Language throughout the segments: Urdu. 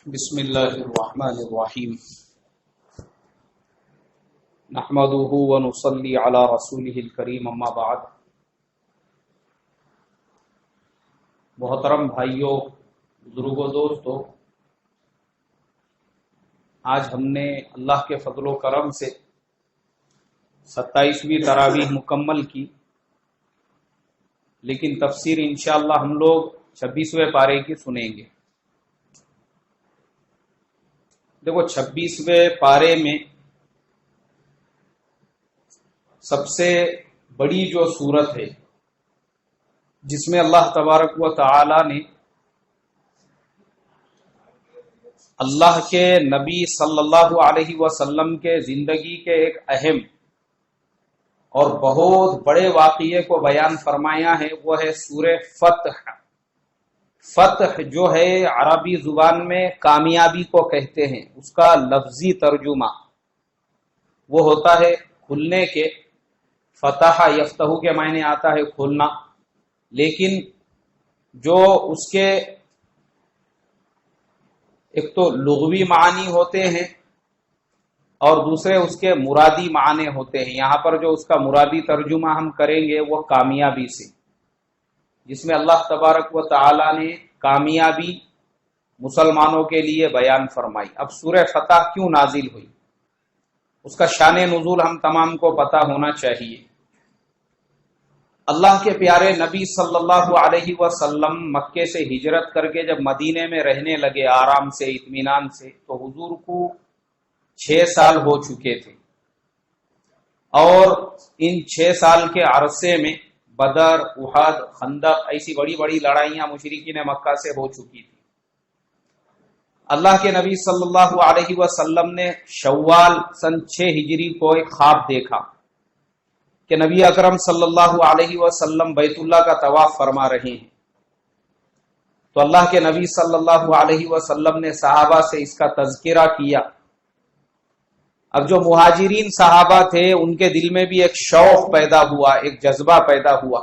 بسم اللہ الرحمن الرحیم نحمده ونصلی علی رسولہ الکریم اما بعد۔ محترم بھائیوں، بزرگوں، دوستوں، آج ہم نے اللہ کے فضل و کرم سے 27ویں تراویح مکمل کی، لیکن تفسیر انشاءاللہ ہم لوگ 26ویں پارے کی سنیں گے۔ دیکھو 26ویں پارے میں سب سے بڑی جو سورت ہے جس میں اللہ تبارک و تعالی نے اللہ کے نبی صلی اللہ علیہ وسلم کے زندگی کے ایک اہم اور بہت بڑے واقعے کو بیان فرمایا ہے، وہ ہے سورہ فتح۔ فتح جو ہے عربی زبان میں کامیابی کو کہتے ہیں، اس کا لفظی ترجمہ وہ ہوتا ہے کھلنے کے۔ فتح یفتح کے معنی آتا ہے کھولنا، لیکن جو اس کے ایک تو لغوی معنی ہوتے ہیں اور دوسرے اس کے مرادی معنی ہوتے ہیں۔ یہاں پر جو اس کا مرادی ترجمہ ہم کریں گے وہ کامیابی سے، جس میں اللہ تبارک و تعالی نے کامیابی مسلمانوں کے لیے بیان فرمائی۔ اب سورہ فتح کیوں نازل ہوئی، اس کا شان نزول ہم تمام کو پتہ ہونا چاہیے۔ اللہ کے پیارے نبی صلی اللہ علیہ وسلم مکے سے ہجرت کر کے جب مدینے میں رہنے لگے آرام سے، اطمینان سے، تو حضور کو 6 سال ہو چکے تھے، اور ان 6 سال کے عرصے میں بدر، احد، خندق ایسی بڑی بڑی لڑائیاں مشرکین مکہ سے ہو چکی تھی۔ اللہ کے نبی صلی اللہ علیہ وسلم نے شوال سن 6 ہجری کو ایک خواب دیکھا کہ نبی اکرم صلی اللہ علیہ وسلم بیت اللہ کا طواف فرما رہے ہیں۔ تو اللہ کے نبی صلی اللہ علیہ وسلم نے صحابہ سے اس کا تذکرہ کیا۔ اب جو مہاجرین صحابہ تھے ان کے دل میں بھی ایک شوق پیدا ہوا، ایک جذبہ پیدا ہوا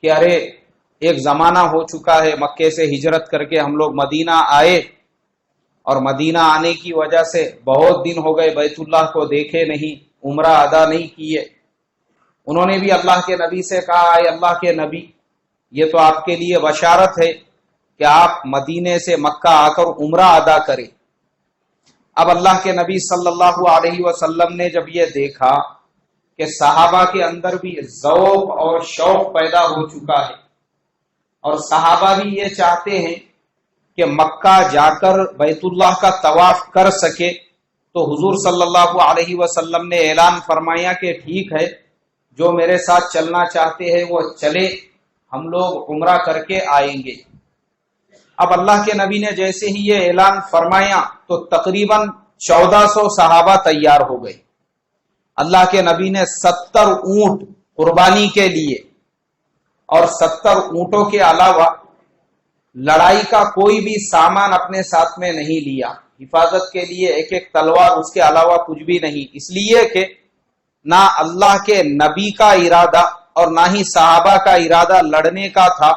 کہ ارے ایک زمانہ ہو چکا ہے، مکے سے ہجرت کر کے ہم لوگ مدینہ آئے، اور مدینہ آنے کی وجہ سے بہت دن ہو گئے بیت اللہ کو دیکھے نہیں، عمرہ ادا نہیں کیے۔ انہوں نے بھی اللہ کے نبی سے کہا، اے اللہ کے نبی، یہ تو آپ کے لیے بشارت ہے کہ آپ مدینے سے مکہ آ کر عمرہ ادا کریں۔ اب اللہ کے نبی صلی اللہ علیہ وسلم نے جب یہ دیکھا کہ صحابہ کے اندر بھی ذوق اور شوق پیدا ہو چکا ہے، اور صحابہ بھی یہ چاہتے ہیں کہ مکہ جا کر بیت اللہ کا طواف کر سکے، تو حضور صلی اللہ علیہ وسلم نے اعلان فرمایا کہ ٹھیک ہے، جو میرے ساتھ چلنا چاہتے ہیں وہ چلے، ہم لوگ عمرہ کر کے آئیں گے۔ اب اللہ کے نبی نے جیسے ہی یہ اعلان فرمایا تو تقریباً 1400 صحابہ تیار ہو گئے۔ اللہ کے نبی نے 70 اونٹ قربانی کے لیے اور 70 اونٹوں کے علاوہ لڑائی کا کوئی بھی سامان اپنے ساتھ میں نہیں لیا، حفاظت کے لیے ایک ایک تلوار، اس کے علاوہ کچھ بھی نہیں، اس لیے کہ نہ اللہ کے نبی کا ارادہ اور نہ ہی صحابہ کا ارادہ لڑنے کا تھا،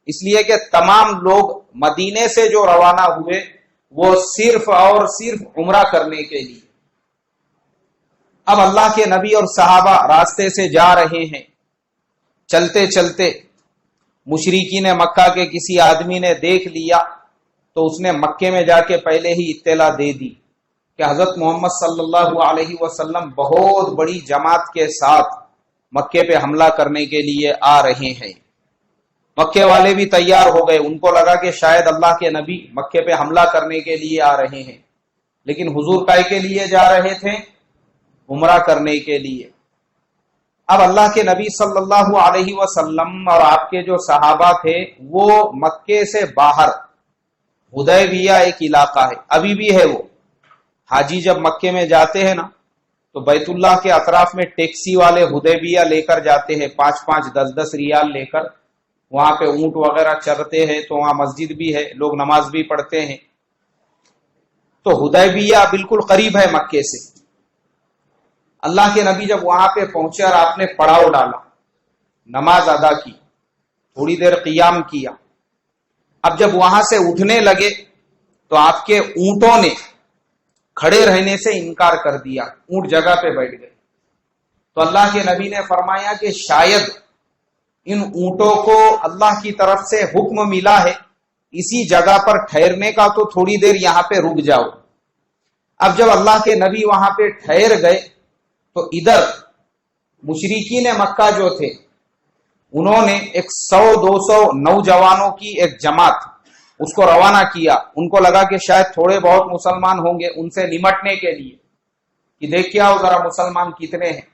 اس لیے کہ تمام لوگ مدینے سے جو روانہ ہوئے وہ صرف اور صرف عمرہ کرنے کے لیے۔ اب اللہ کے نبی اور صحابہ راستے سے جا رہے ہیں، چلتے چلتے مشرکین مکہ کے کسی آدمی نے دیکھ لیا، تو اس نے مکے میں جا کے پہلے ہی اطلاع دے دی کہ حضرت محمد صلی اللہ علیہ وسلم بہت بڑی جماعت کے ساتھ مکے پہ حملہ کرنے کے لیے آ رہے ہیں۔ مکے والے بھی تیار ہو گئے، ان کو لگا کہ شاید اللہ کے نبی مکے پہ حملہ کرنے کے لیے آ رہے ہیں، لیکن حضور کائے کے لیے جا رہے تھے؟ عمرہ کرنے کے لیے۔ اب اللہ کے نبی صلی اللہ علیہ وسلم اور آپ کے جو صحابہ تھے وہ مکے سے باہر، حدیبیہ ایک علاقہ ہے، ابھی بھی ہے وہ، حاجی جب مکے میں جاتے ہیں نا تو بیت اللہ کے اطراف میں ٹیکسی والے حدیبیہ لے کر جاتے ہیں، 5-5 10-10 ریال لے کر، وہاں پہ اونٹ وغیرہ چرتے ہیں، تو وہاں مسجد بھی ہے، لوگ نماز بھی پڑھتے ہیں۔ تو حدیبیہ بالکل قریب ہے مکے سے۔ اللہ کے نبی جب وہاں پہ پہنچے اور آپ نے پڑاؤ ڈالا، نماز ادا کی، تھوڑی دیر قیام کیا، اب جب وہاں سے اٹھنے لگے تو آپ کے اونٹوں نے کھڑے رہنے سے انکار کر دیا، اونٹ جگہ پہ بیٹھ گئے۔ تو اللہ کے نبی نے فرمایا کہ شاید ان اونٹوں کو اللہ کی طرف سے حکم ملا ہے اسی جگہ پر ٹھہرنے کا، تو تھوڑی دیر یہاں پہ رک جاؤ۔ اب جب اللہ کے نبی وہاں پہ ٹھہر گئے تو ادھر مشرکین مکہ جو تھے انہوں نے 100-200 نوجوانوں کی ایک جماعت اس کو روانہ کیا۔ ان کو لگا کہ شاید تھوڑے بہت مسلمان ہوں گے، ان سے نمٹنے کے لیے کہ دیکھ کے آؤ ذرا مسلمان کتنے ہیں۔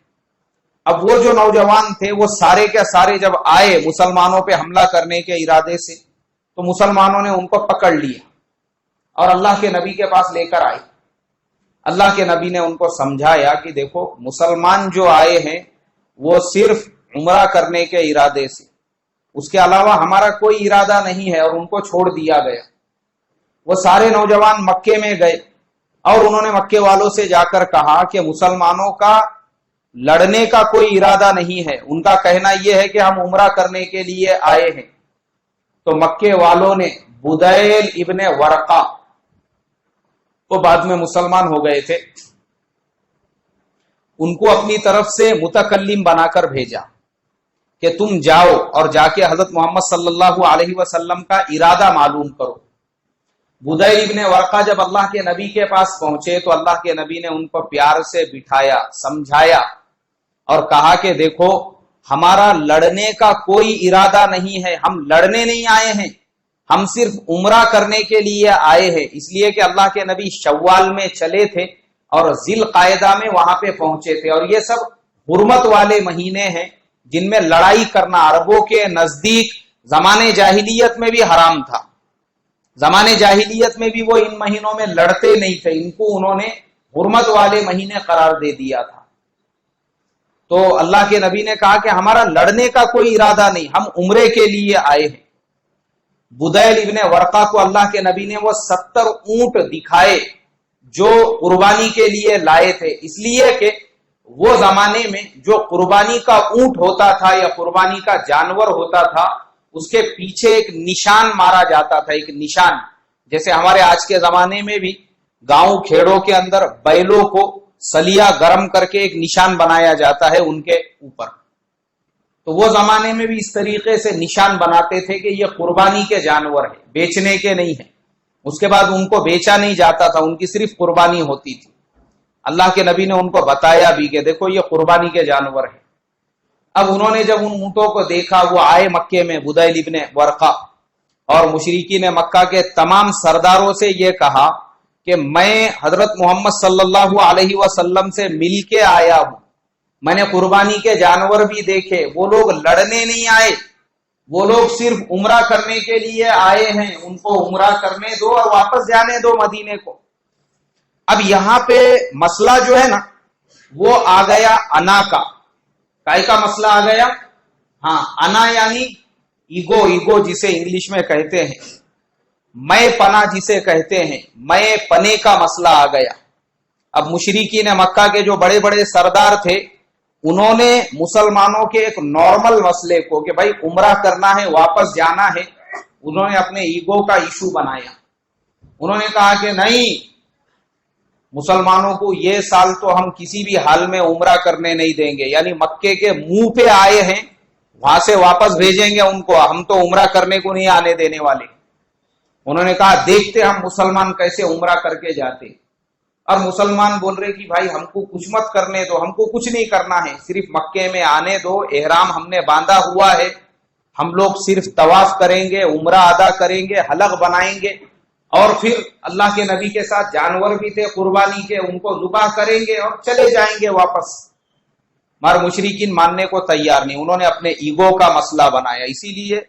اب وہ جو نوجوان تھے وہ سارے کے سارے جب آئے مسلمانوں پہ حملہ کرنے کے ارادے سے، تو مسلمانوں نے ان کو پکڑ لیا اور اللہ کے نبی کے پاس لے کر آئے۔ اللہ کے نبی نے ان کو سمجھایا کہ دیکھو مسلمان جو آئے ہیں وہ صرف عمرہ کرنے کے ارادے سے، اس کے علاوہ ہمارا کوئی ارادہ نہیں ہے، اور ان کو چھوڑ دیا گیا۔ وہ سارے نوجوان مکے میں گئے اور انہوں نے مکے والوں سے جا کر کہا کہ مسلمانوں کا لڑنے کا کوئی ارادہ نہیں ہے، ان کا کہنا یہ ہے کہ ہم عمرہ کرنے کے لیے آئے ہیں۔ تو مکے والوں نے بدیل ابن ورقہ، وہ بعد میں مسلمان ہو گئے تھے، ان کو اپنی طرف سے متکلم بنا کر بھیجا کہ تم جاؤ اور جا کے حضرت محمد صلی اللہ علیہ وسلم کا ارادہ معلوم کرو۔ بدیل ابن ورقہ جب اللہ کے نبی کے پاس پہنچے تو اللہ کے نبی نے ان کو پیار سے بٹھایا، سمجھایا اور کہا کہ دیکھو ہمارا لڑنے کا کوئی ارادہ نہیں ہے، ہم لڑنے نہیں آئے ہیں، ہم صرف عمرہ کرنے کے لیے آئے ہیں۔ اس لیے کہ اللہ کے نبی شوال میں چلے تھے اور ذی القعدہ میں وہاں پہ پہنچے تھے، اور یہ سب حرمت والے مہینے ہیں جن میں لڑائی کرنا عربوں کے نزدیک زمانے جاہلیت میں بھی حرام تھا۔ زمانے جاہلیت میں بھی وہ ان مہینوں میں لڑتے نہیں تھے، ان کو انہوں نے حرمت والے مہینے قرار دے دیا تھا۔ تو اللہ کے نبی نے کہا کہ ہمارا لڑنے کا کوئی ارادہ نہیں، ہم عمرے کے لیے آئے ہیں۔ بدیل ابن ورقہ کو اللہ کے نبی نے وہ 70 اونٹ دکھائے جو قربانی کے لیے لائے تھے، اس لیے کہ وہ زمانے میں جو قربانی کا اونٹ ہوتا تھا یا قربانی کا جانور ہوتا تھا اس کے پیچھے ایک نشان مارا جاتا تھا، ایک نشان، جیسے ہمارے آج کے زمانے میں بھی گاؤں کھیڑوں کے اندر بیلوں کو سلیا گرم کر کے ایک نشان بنایا جاتا ہے ان کے اوپر، تو وہ زمانے میں بھی اس طریقے سے نشان بناتے تھے کہ یہ قربانی کے جانور ہیں، بیچنے کے نہیں ہیں۔ اس کے بعد ان کو بیچا نہیں جاتا تھا، ان کی صرف قربانی ہوتی تھی۔ اللہ کے نبی نے ان کو بتایا بھی کہ دیکھو یہ قربانی کے جانور ہیں۔ اب انہوں نے جب ان اونٹوں کو دیکھا، وہ آئے مکے میں، بدیل ابن ورقہ اور مشرکین مکہ کے تمام سرداروں سے یہ کہا کہ میں حضرت محمد صلی اللہ علیہ وسلم سے مل کے آیا ہوں، میں نے قربانی کے جانور بھی دیکھے، وہ لوگ لڑنے نہیں آئے، وہ لوگ صرف عمرہ کرنے کے لیے آئے ہیں، ان کو عمرہ کرنے دو اور واپس جانے دو مدینے کو۔ اب یہاں پہ مسئلہ جو ہے نا وہ آ گیا انا کا، کائے کا مسئلہ آ گیا؟ ہاں، انا یعنی ایگو جسے انگلش میں کہتے ہیں، میں پنا جسے کہتے ہیں، میں پنے کا مسئلہ آ گیا۔ اب مشرکین مکہ کے جو بڑے بڑے سردار تھے انہوں نے مسلمانوں کے ایک نارمل مسئلے کو کہ بھائی عمرہ کرنا ہے واپس جانا ہے، انہوں نے اپنے ایگو کا ایشو بنایا۔ انہوں نے کہا کہ نہیں، مسلمانوں کو یہ سال تو ہم کسی بھی حال میں عمرہ کرنے نہیں دیں گے، یعنی مکے کے منہ پہ آئے ہیں وہاں سے واپس بھیجیں گے ان کو، ہم تو عمرہ کرنے کو نہیں آنے دینے والے۔ انہوں نے کہا دیکھتے ہم مسلمان کیسے عمرہ کر کے جاتے، اور مسلمان بول رہے کہ بھائی ہم کو کچھ مت کرنے دو، ہم کو کچھ نہیں کرنا ہے، صرف مکے میں آنے دو، احرام ہم نے باندھا ہوا ہے، ہم لوگ صرف طواف کریں گے، عمرہ ادا کریں گے، حلق بنائیں گے، اور پھر اللہ کے نبی کے ساتھ جانور بھی تھے قربانی کے، ان کو ذبح کریں گے اور چلے جائیں گے واپس۔ مگر مشرکین ماننے کو تیار نہیں، انہوں نے اپنے ایگو کا مسئلہ بنایا۔ اسی لیے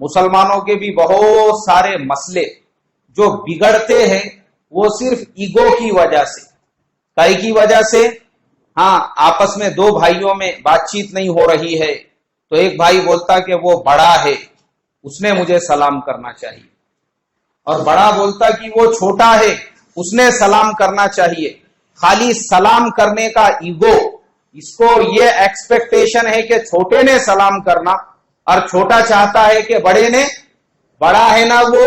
مسلمانوں کے بھی بہت سارے مسئلے جو بگڑتے ہیں وہ صرف ایگو کی وجہ سے، کئی کی وجہ سے، ہاں آپس میں دو بھائیوں میں بات چیت نہیں ہو رہی ہے تو ایک بھائی بولتا کہ وہ بڑا ہے، اس نے مجھے سلام کرنا چاہیے، اور بڑا بولتا کہ وہ چھوٹا ہے، اس نے سلام کرنا چاہیے۔ خالی سلام کرنے کا ایگو، اس کو یہ ایکسپیکٹیشن ہے کہ چھوٹے نے سلام کرنا، اور چھوٹا چاہتا ہے کہ بڑے نے، بڑا ہے نا وہ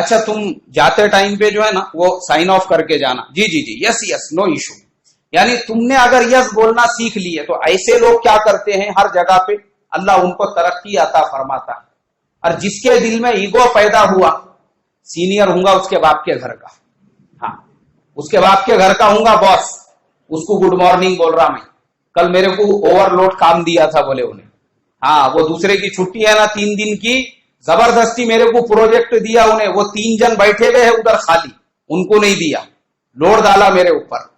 اچھا تم جاتے ٹائم پہ جو ہے نا وہ سائن آف کر کے جانا، جی جی جی، یس یس، نو ایشو. یعنی تم نے اگر یس بولنا سیکھ لیے تو ایسے لوگ کیا کرتے ہیں ہر جگہ پہ اللہ ان کو ترقی عطا فرماتا ہے. اور جس کے دل میں ایگو پیدا ہوا، سینئر ہوں گا اس کے باپ کے گھر کا، ہاں اس کے باپ کے گھر کا ہوں گا باس، اس کو گڈ مارننگ بول رہا میں، کل میرے کو اوور لوڈ کام دیا تھا بولے انہیں، ہاں وہ دوسرے کی چھٹی ہے نا 3 دن کی، زبردستی میرے کو پروجیکٹ دیا انہیں، وہ 3 جن بیٹھے ہوئے ہیں ادھر خالی، ان کو نہیں دیا، لوڈ ڈالا میرے اوپر.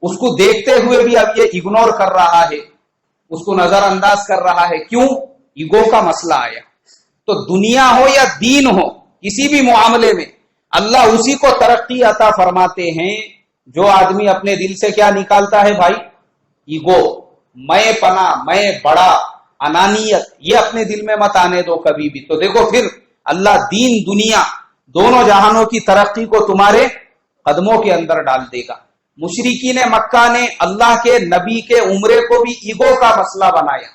اس کو دیکھتے ہوئے بھی اب یہ اگنور کر رہا ہے، اس کو نظر انداز کر رہا ہے. کیوں؟ ایگو کا مسئلہ آیا. تو دنیا ہو یا دین ہو، کسی بھی معاملے میں اللہ اسی کو ترقی عطا فرماتے ہیں جو آدمی اپنے دل سے کیا نکالتا ہے بھائی؟ ایگو، میں پنا، میں بڑا، انانیت، یہ اپنے دل میں مت آنے دو کبھی بھی. تو دیکھو پھر اللہ دین دنیا دونوں جہانوں کی ترقی کو تمہارے قدموں کے اندر ڈال دے گا. مشرکین مکہ نے اللہ کے نبی کے عمرے کو بھی ایگو کا مسئلہ بنایا.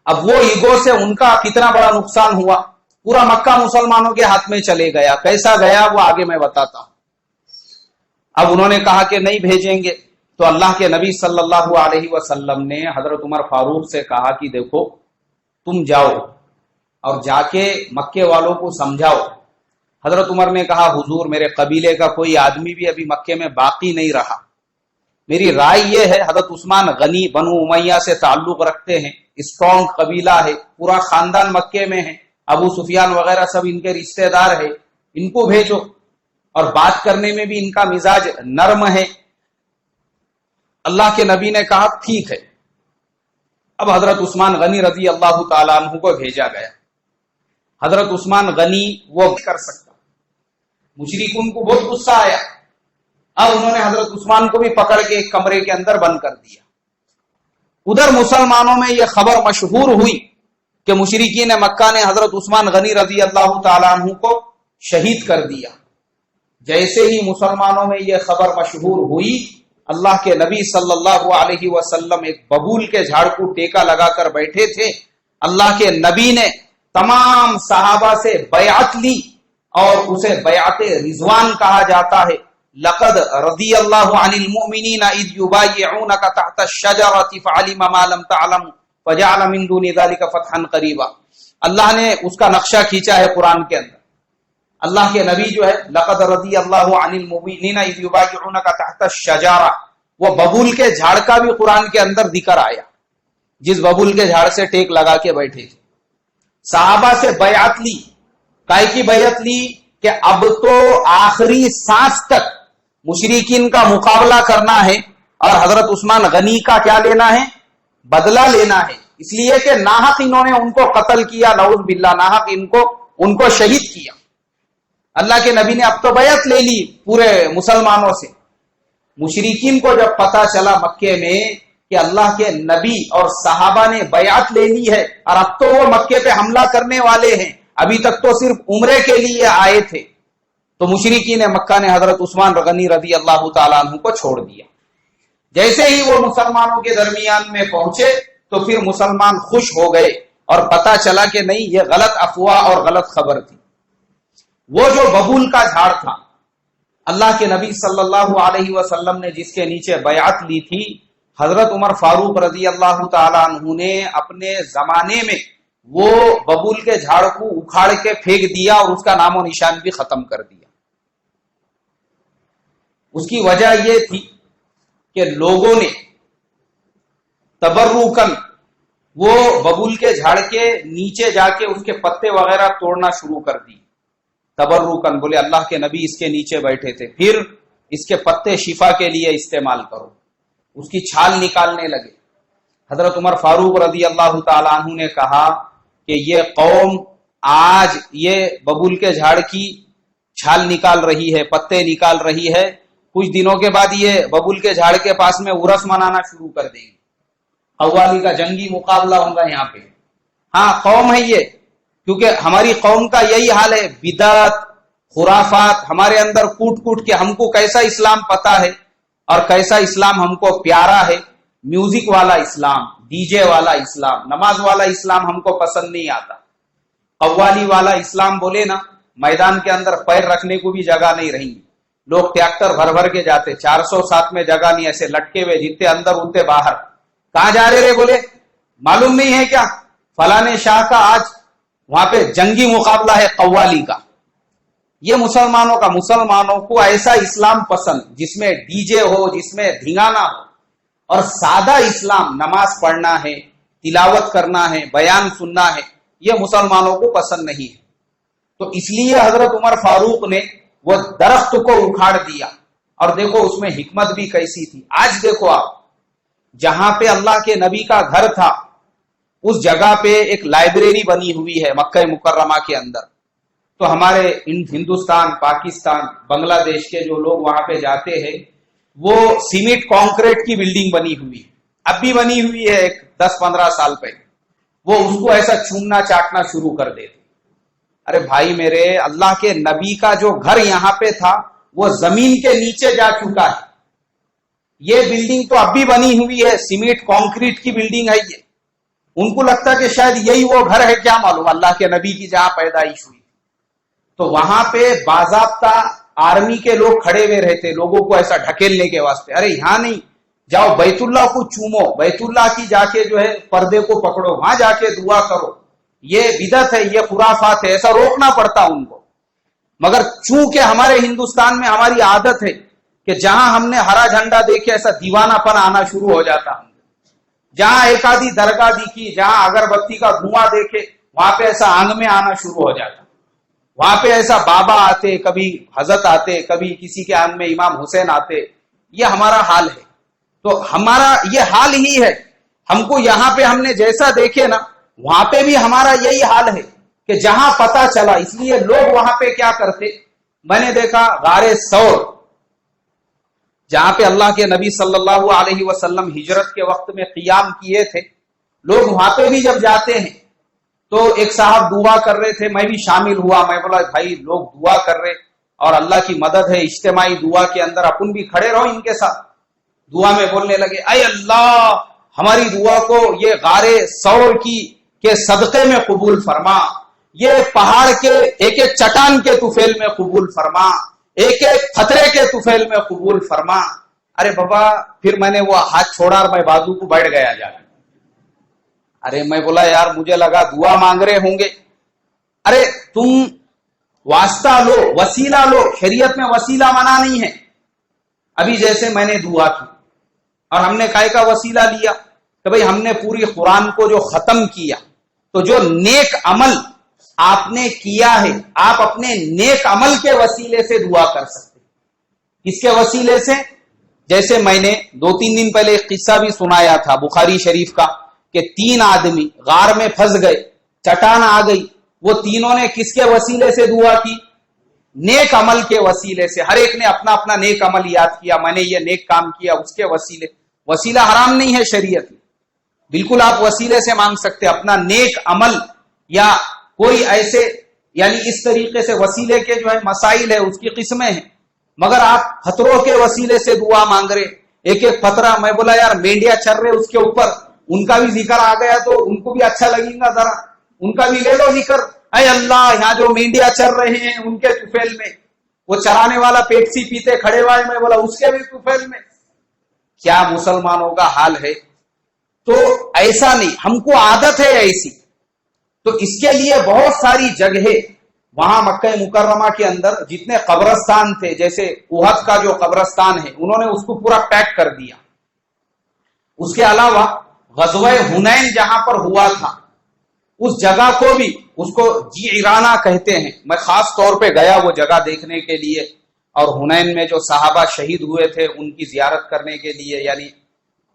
اب وہ ایگو سے ان کا کتنا بڑا نقصان ہوا، پورا مکہ مسلمانوں کے ہاتھ میں چلے گیا. کیسا گیا وہ آگے میں بتاتا ہوں. اب انہوں نے کہا کہ نہیں بھیجیں گے، تو اللہ کے نبی صلی اللہ علیہ وسلم نے حضرت عمر فاروق سے کہا کہ دیکھو تم جاؤ اور جا کے مکے والوں کو سمجھاؤ. حضرت عمر نے کہا حضور میرے قبیلے کا کوئی آدمی بھی ابھی مکے میں باقی نہیں رہا، میری رائے یہ ہے، حضرت عثمان غنی بنو امیہ سے تعلق رکھتے ہیں، اسٹرانگ قبیلہ ہے، پورا خاندان مکے میں ہے، ابو سفیان وغیرہ سب ان کے رشتہ دار ہے، ان کو بھیجو، اور بات کرنے میں بھی ان کا مزاج نرم ہے. اللہ کے نبی نے کہا ٹھیک ہے. اب حضرت عثمان غنی رضی اللہ تعالیٰ عنہ کو بھیجا گیا. حضرت عثمان غنی وہ کر سکتا، مشرکون کو بہت غصہ آیا. اب انہوں نے حضرت عثمان کو بھی پکڑ کے ایک کمرے کے اندر بند کر دیا. ادھر مسلمانوں میں یہ خبر مشہور ہوئی کہ مشرکین مکہ نے حضرت عثمان غنی رضی اللہ تعالیٰ عنہ کو شہید کر دیا. جیسے ہی مسلمانوں میں یہ خبر مشہور ہوئی، اللہ کے نبی صلی اللہ علیہ وسلم ایک ببول کے جھاڑ کو ٹیکا لگا کر بیٹھے تھے. اللہ کے نبی نے تمام صحابہ سے بیعت لی اور اسے بیعت رضوان کہا جاتا ہے. لقد رضی اللہ عن المؤمنین اذ یبایعونک تحت الشجرۃ فعلم ما لم تعلم فجعل من دون ذلک فتحا قریبا. اللہ نے اس کا نقشہ کھینچا ہے قرآن کے اندر. اللہ کے نبی جو ہے لقد رضی اللہ عن المؤمنین اذ یبایعونک تحت الشجرۃ، وہ ببول کے جھاڑ کا بھی قرآن کے اندر ذکر آیا، جس ببول کے جھاڑ سے ٹیک لگا کے بیٹھے تھے. صحابہ سے بیعت لی. کائے کی بیعت لی؟ کہ اب تو آخری سانس تک مشرکین کا مقابلہ کرنا ہے اور حضرت عثمان غنی کا کیا لینا ہے؟ بدلہ لینا ہے. اس لیے کہ ناحق انہوں نے ان کو قتل کیا، نعوذ باللہ، ناحق ان کو شہید کیا. اللہ کے نبی نے اب تو بیعت لے لی پورے مسلمانوں سے. مشرکین کو جب پتا چلا مکے میں کہ اللہ کے نبی اور صحابہ نے بیعت لے لی ہے اور اب تو وہ مکے پہ حملہ کرنے والے ہیں، ابھی تک تو صرف عمرے کے لیے آئے تھے، تو مشرکین مکہ نے حضرت عثمان غنی رضی اللہ تعالیٰ عنہ کو چھوڑ دیا. جیسے ہی وہ مسلمانوں کے درمیان میں پہنچے تو پھر مسلمان خوش ہو گئے اور پتا چلا کہ نہیں، یہ غلط افواہ اور غلط خبر تھی. وہ جو ببول کا جھاڑ تھا، اللہ کے نبی صلی اللہ علیہ وسلم نے جس کے نیچے بیعت لی تھی، حضرت عمر فاروق رضی اللہ تعالیٰ عنہ نے اپنے زمانے میں وہ ببول کے جھاڑ کو اکھاڑ کے پھینک دیا اور اس کا نام و نشان بھی ختم کر دیا. اس کی وجہ یہ تھی کہ لوگوں نے تبرکن وہ ببول کے جھاڑ کے نیچے جا کے اس کے پتے وغیرہ توڑنا شروع کر دی. تبرکن بولے اللہ کے نبی اس کے نیچے بیٹھے تھے، پھر اس کے پتے شفا کے لیے استعمال کرو. اس کی چھال نکالنے لگے. حضرت عمر فاروق رضی اللہ تعالیٰ عنہ نے کہا کہ یہ قوم آج یہ ببول کے جھاڑ کی چھال نکال رہی ہے، پتے نکال رہی ہے، کچھ دنوں کے بعد یہ ببول کے جھاڑ کے پاس میں عرس منانا شروع کر دیں گے، قوالی کا جنگی مقابلہ ہوگا یہاں پہ. ہاں قوم ہے یہ، کیونکہ ہماری قوم کا یہی حال ہے، بدعت خرافات ہمارے اندر کوٹ کوٹ کے ہم کو کیسا اسلام پتا ہے اور کیسا اسلام ہم کو پیارا ہے. میوزک والا اسلام، ڈی جے والا اسلام، نماز والا اسلام ہم کو پسند نہیں آتا. قوالی والا اسلام بولے نا میدان کے اندر پیر رکھنے کو بھی جگہ نہیں رہیں گی. لوگ ٹریکٹر بھر بھر کے جاتے, 407 میں جگہ نہیں, ایسے لٹکے ہوئے, جتنے اندر اتنے باہر. کہاں جا رہے بولے معلوم نہیں ہے کیا؟ فلانے شاہ کا آج وہاں پہ جنگی مقابلہ ہے قوالی کا. یہ مسلمانوں کو ایسا اسلام پسند جس میں ڈی جے ہو, جس میں دھنگانا ہو, اور سادہ اسلام, نماز پڑھنا ہے, تلاوت کرنا ہے, بیان سننا ہے, یہ مسلمانوں کو پسند نہیں ہے. تو اس لیے حضرت عمر فاروق نے وہ درخت کو اکھاڑ دیا. اور دیکھو اس میں حکمت بھی کیسی تھی. آج دیکھو آپ, جہاں پہ اللہ کے نبی کا گھر تھا اس جگہ پہ ایک لائبریری بنی ہوئی ہے مکہ مکرمہ کے اندر. تو ہمارے ہندوستان, پاکستان, بنگلہ دیش کے جو لوگ وہاں پہ جاتے ہیں, وہ سیمنٹ کانکریٹ کی بلڈنگ بنی ہوئی ہے, اب بھی بنی ہوئی ہے, ایک 10-15 سال پہلے. وہ اس کو ایسا چومنا چاٹنا شروع کر دیتے. ارے بھائی میرے, اللہ کے نبی کا جو گھر یہاں پہ تھا وہ زمین کے نیچے جا چکا ہے. یہ بلڈنگ تو اب بھی بنی ہوئی ہے, سیمنٹ کانکریٹ کی بلڈنگ ہے یہ. ان کو لگتا کہ شاید یہی وہ گھر ہے, کیا معلوم اللہ کے نبی کی جہاں پیدائش ہوئی. تو وہاں پہ باضابطہ آرمی کے لوگ کھڑے ہوئے رہتے لوگوں کو ایسا ڈھکیلنے کے واسطے. ارے یہاں نہیں, جاؤ بیت اللہ کو چومو, بیت اللہ کی جا کے جو ہے پردے کو پکڑو, وہاں جا کے دعا کرو. یہ بدعت ہے, یہ خرافات ہے, ایسا روکنا پڑتا ان کو. مگر چونکہ ہمارے ہندوستان میں ہماری عادت ہے کہ جہاں ہم نے ہرا جھنڈا دیکھے ایسا دیوانہ پن آنا شروع ہو جاتا. جہاں ایک آدھی درگاہ دکھی, جہاں اگربتی کا دھواں دیکھے, وہاں پہ ایسا آنگ میں آنا شروع ہو جاتا. وہاں پہ ایسا بابا آتے, کبھی حضرت آتے, کبھی کسی کے آنگ میں امام حسین آتے. یہ ہمارا حال ہے. تو ہمارا یہ حال ہی ہے. ہم کو یہاں پہ ہم نے جیسا دیکھے نا, وہاں پہ بھی ہمارا یہی حال ہے کہ جہاں پتہ چلا, اس لیے لوگ وہاں پہ کیا کرتے. میں نے دیکھا غار ثور, جہاں پہ اللہ کے نبی صلی اللہ علیہ وسلم ہجرت کے وقت میں قیام کیے تھے, لوگ وہاں پہ بھی جب جاتے ہیں تو ایک صاحب دعا کر رہے تھے, میں بھی شامل ہوا. میں بولا بھائی لوگ دعا کر رہے اور اللہ کی مدد ہے, اجتماعی دعا کے اندر اپن بھی کھڑے رہو ان کے ساتھ. دعا میں بولنے لگے, اے اللہ ہماری دعا کو یہ غار ثور کی کے صدقے میں قبول فرما, یہ پہاڑ کے ایک ایک چٹان کے طفیل میں قبول فرما, ایک ایک خطرے کے طفیل میں قبول فرما. ارے بابا, پھر میں نے وہ ہاتھ چھوڑا اور میں بازو کو بیٹھ گیا جا کے. ارے میں بولا یار, مجھے لگا دعا مانگ رہے ہوں گے. ارے تم واسطہ لو, وسیلہ لو, شریعت میں وسیلہ منع نہیں ہے. ابھی جیسے میں نے دعا کی اور ہم نے کائے کا وسیلہ لیا کہ بھئی ہم نے پوری قرآن کو جو ختم کیا, تو جو نیک عمل آپ نے کیا ہے, آپ اپنے نیک عمل کے وسیلے سے دعا کر سکتے. کس کے وسیلے سے؟ جیسے میں نے 2-3 دن پہلے ایک قصہ بھی سنایا تھا بخاری شریف کا, کہ 3 آدمی غار میں پھنس گئے, چٹان آ گئی. وہ تینوں نے کس کے وسیلے سے دعا کی؟ نیک عمل کے وسیلے سے. ہر ایک نے اپنا اپنا نیک عمل یاد کیا, میں نے یہ نیک کام کیا, اس کے وسیلے. وسیلہ حرام نہیں ہے شریعت میں, بالکل آپ وسیلے سے مانگ سکتے. اپنا نیک عمل یا کوئی ایسے, یعنی اس طریقے سے وسیلے کے جو ہے مسائل ہے, اس کی قسمیں ہیں. مگر آپ خطروں کے وسیلے سے دعا مانگ رہے, ایک ایک خطرہ. میں بولا یار مینڈیا چل رہے اس کے اوپر, ان کا بھی ذکر آ گیا تو ان کو بھی اچھا لگے گا, ذرا ان کا بھی لے لو ذکر. اے اللہ, یہاں جو مینڈیا چل رہے ہیں ان کے طفیل میں, وہ چرانے والا پیپسی پیتے کھڑے ہوا ہے, میں بولا اس کے بھی طفیل میں. کیا مسلمانوں کا حال ہے. تو ایسا نہیں, ہم کو عادت ہے ایسی. تو اس کے لیے بہت ساری جگہیں وہاں مکہ مکرمہ کے اندر جتنے قبرستان تھے, جیسے احد کا جو قبرستان ہے, انہوں نے اس کو پورا پیک کر دیا. اس کے علاوہ غزوہ حنین جہاں پر ہوا تھا, اس جگہ کو بھی, اس کو جعرانہ کہتے ہیں. میں خاص طور پہ گیا وہ جگہ دیکھنے کے لیے, اور حنین میں جو صحابہ شہید ہوئے تھے ان کی زیارت کرنے کے لیے, یعنی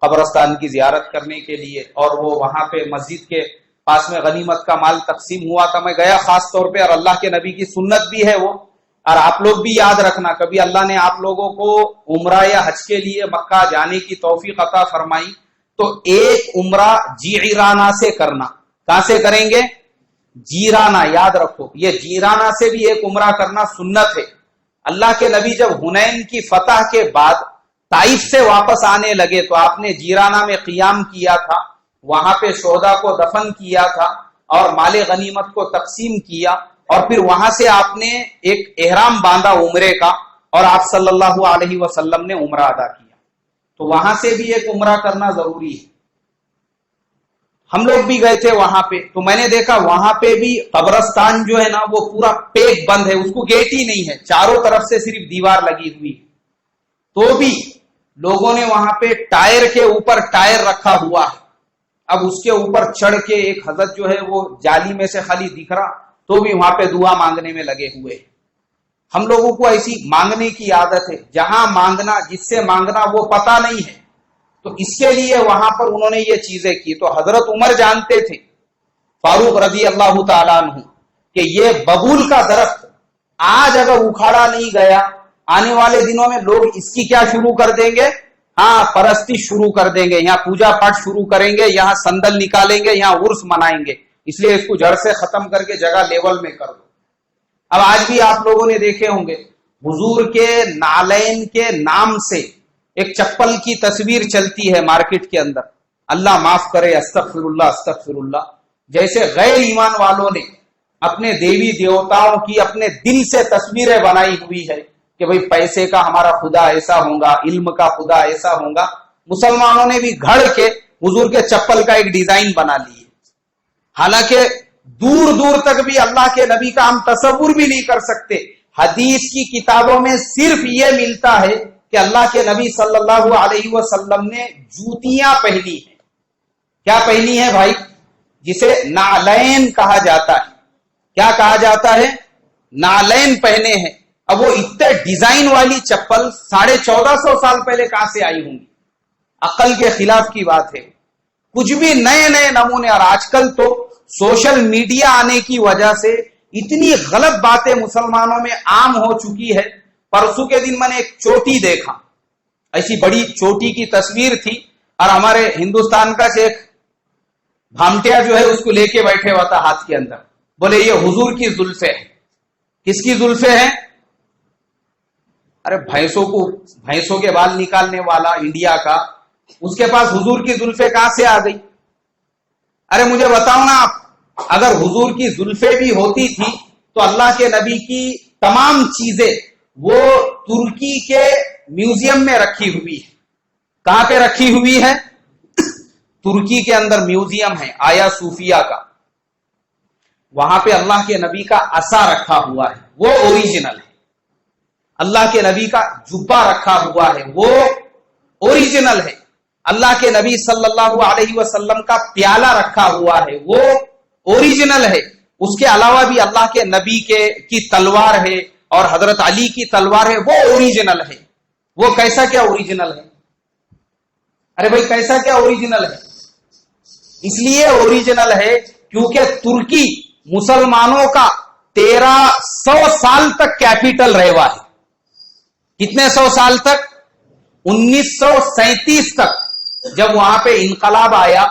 قبرستان کی زیارت کرنے کے لیے. اور وہ وہاں پہ مسجد کے پاس میں غنیمت کا مال تقسیم ہوا تھا, میں گیا خاص طور پہ. اور اللہ کے نبی کی سنت بھی ہے وہ, اور آپ لوگ بھی یاد رکھنا, کبھی اللہ نے آپ لوگوں کو عمرہ یا حج کے لیے مکہ جانے کی توفیق عطا فرمائی تو ایک عمرہ جعرانہ سے کرنا. کہاں سے کریں گے؟ جیرانہ. یاد رکھو, یہ جیرانہ سے بھی ایک عمرہ کرنا سنت ہے. اللہ کے نبی جب حنین کی فتح کے بعد طائف سے واپس آنے لگے تو آپ نے جیرانہ میں قیام کیا تھا, وہاں پہ شہداء کو دفن کیا تھا اور مال غنیمت کو تقسیم کیا. اور پھر وہاں سے آپ نے ایک احرام باندھا عمرے کا اور آپ صلی اللہ علیہ وسلم نے عمرہ ادا کیا. تو وہاں سے بھی ایک عمرہ کرنا ضروری ہے. ہم لوگ بھی گئے تھے وہاں پہ, تو میں نے دیکھا وہاں پہ بھی قبرستان جو ہے نا وہ پورا پیک بند ہے, اس کو گیٹ ہی نہیں ہے, چاروں طرف سے صرف دیوار لگی ہوئی ہے. تو بھی لوگوں نے وہاں پہ ٹائر کے اوپر ٹائر رکھا ہوا ہے. اب اس کے اوپر چڑھ کے ایک حضرت جو ہے وہ جالی میں سے خالی دکھ رہا, تو بھی وہاں پہ دعا مانگنے میں لگے ہوئے. ہم لوگوں کو ایسی مانگنے کی عادت ہے, جہاں مانگنا جس سے مانگنا وہ پتہ نہیں ہے, تو اس کے لیے وہاں پر انہوں نے یہ چیزیں کی. تو حضرت عمر جانتے تھے, فاروق رضی اللہ تعالیٰ عنہ, کہ یہ ببول کا درخت آج اگر اکھاڑا نہیں گیا, آنے والے دنوں میں لوگ اس کی کیا شروع کر دیں گے؟ ہاں, پرستی شروع کر دیں گے, یہاں پوجا پاٹ شروع کریں گے, یہاں سندل نکالیں گے, یہاں عرس منائیں گے. اس لیے اس کو جڑ سے ختم کر کے جگہ لیول میں کر دو. اب آج بھی آپ لوگوں نے دیکھے ہوں گے حضور کے نالین کے نام سے ایک چپل کی تصویر چلتی ہے مارکیٹ کے اندر, اللہ معاف کرے, استغفر اللہ استغفر اللہ. جیسے غیر ایمان والوں نے اپنے دیوی دیوتاؤں کی اپنے دل سے تصویریں بنائی ہوئی ہے کہ بھئی پیسے کا ہمارا خدا ایسا ہوگا, علم کا خدا ایسا ہوگا. مسلمانوں نے بھی گھڑ کے حضور کے چپل کا ایک ڈیزائن بنا لی ہے. حالانکہ دور دور تک بھی اللہ کے نبی کا ہم تصور بھی نہیں کر سکتے. حدیث کی کتابوں میں صرف یہ ملتا ہے کہ اللہ کے نبی صلی اللہ علیہ وسلم نے جوتیاں پہنی ہیں. کیا پہنی ہے بھائی؟ جسے نعلین کہا جاتا ہے. کیا کہا جاتا ہے؟ نعلین پہنے ہیں. اب وہ اتنے ڈیزائن والی چپل 1450 سال پہلے کہاں سے آئی ہوں گی؟ عقل کے خلاف کی بات ہے. کچھ بھی نئے نئے نمونے, اور آج کل تو سوشل میڈیا آنے کی وجہ سے اتنی غلط باتیں مسلمانوں میں عام ہو چکی ہے. پرسوں کے دن میں نے ایک چوٹی دیکھا, ایسی بڑی چوٹی کی تصویر تھی, اور ہمارے ہندوستان کا ایک بھامٹیا جو ہے اس کو لے کے بیٹھے ہوا تھا ہاتھ کے اندر. بولے یہ حضور کی زلفیں ہیں. کس کی زلفیں ہیں؟ ارے بھینسوں کے بال نکالنے والا انڈیا کا, اس کے پاس حضور کی زلفیں کہاں سے آ گئی؟ ارے مجھے بتاؤ نا آپ, اگر حضور کی زلفیں بھی ہوتی تھی تو اللہ کے نبی کی تمام چیزیں وہ ترکی کے میوزیم میں رکھی ہوئی ہے. کہاں پہ رکھی ہوئی ہے؟ ترکی کے اندر میوزیم ہے آیا صوفیہ کا, وہاں پہ اللہ کے نبی کا عصا رکھا ہوا ہے, وہ اوریجنل ہے. اللہ کے نبی کا جبہ رکھا ہوا ہے, وہ اوریجنل ہے. اللہ کے نبی صلی اللہ علیہ وسلم کا پیالہ رکھا ہوا ہے, وہ اوریجنل ہے. اس کے علاوہ بھی اللہ کے نبی کی تلوار ہے اور حضرت علی کی تلوار ہے, وہ اوریجنل ہے. وہ کیسا کیا اوریجنل ہے؟ ارے بھائی کیسا کیا اوریجنل ہے؟ اس لیے اوریجنل ہے کیونکہ ترکی مسلمانوں کا 1300 سال تک کیپٹل رہا ہے. کتنے 100 سال تک؟ 1937 تک, جب وہاں پہ انقلاب آیا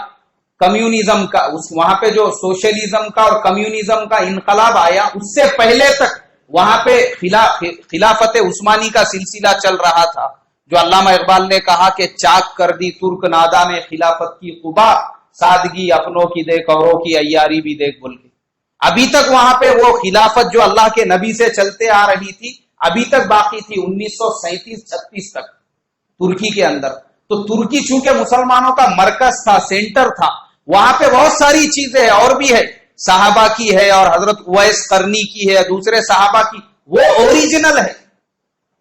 کمیونزم کا, وہاں پہ جو سوشلزم کا اور کمیونزم کا انقلاب آیا, اس سے پہلے تک وہاں پہ خلافت عثمانی کا سلسلہ چل رہا تھا, جو علامہ اقبال نے کہا کہ چاک کر دی ترک نادا نے خلافت کی قبا, سادگی اپنوں کی دیکھ اوروں کی عیاری بھی دیکھ بول کے. ابھی تک وہاں پہ وہ خلافت جو اللہ کے نبی سے چلتے آ رہی تھی ابھی تک باقی تھی, 1937-36 تک ترکی کے اندر. تو ترکی چونکہ مسلمانوں کا مرکز تھا, سینٹر تھا, وہاں پہ بہت ساری چیزیں ہیں, اور بھی ہے, صحابہ کی ہے اور حضرت اویس قرنی کی ہے, دوسرے صحابہ کی, وہ اوریجنل ہے.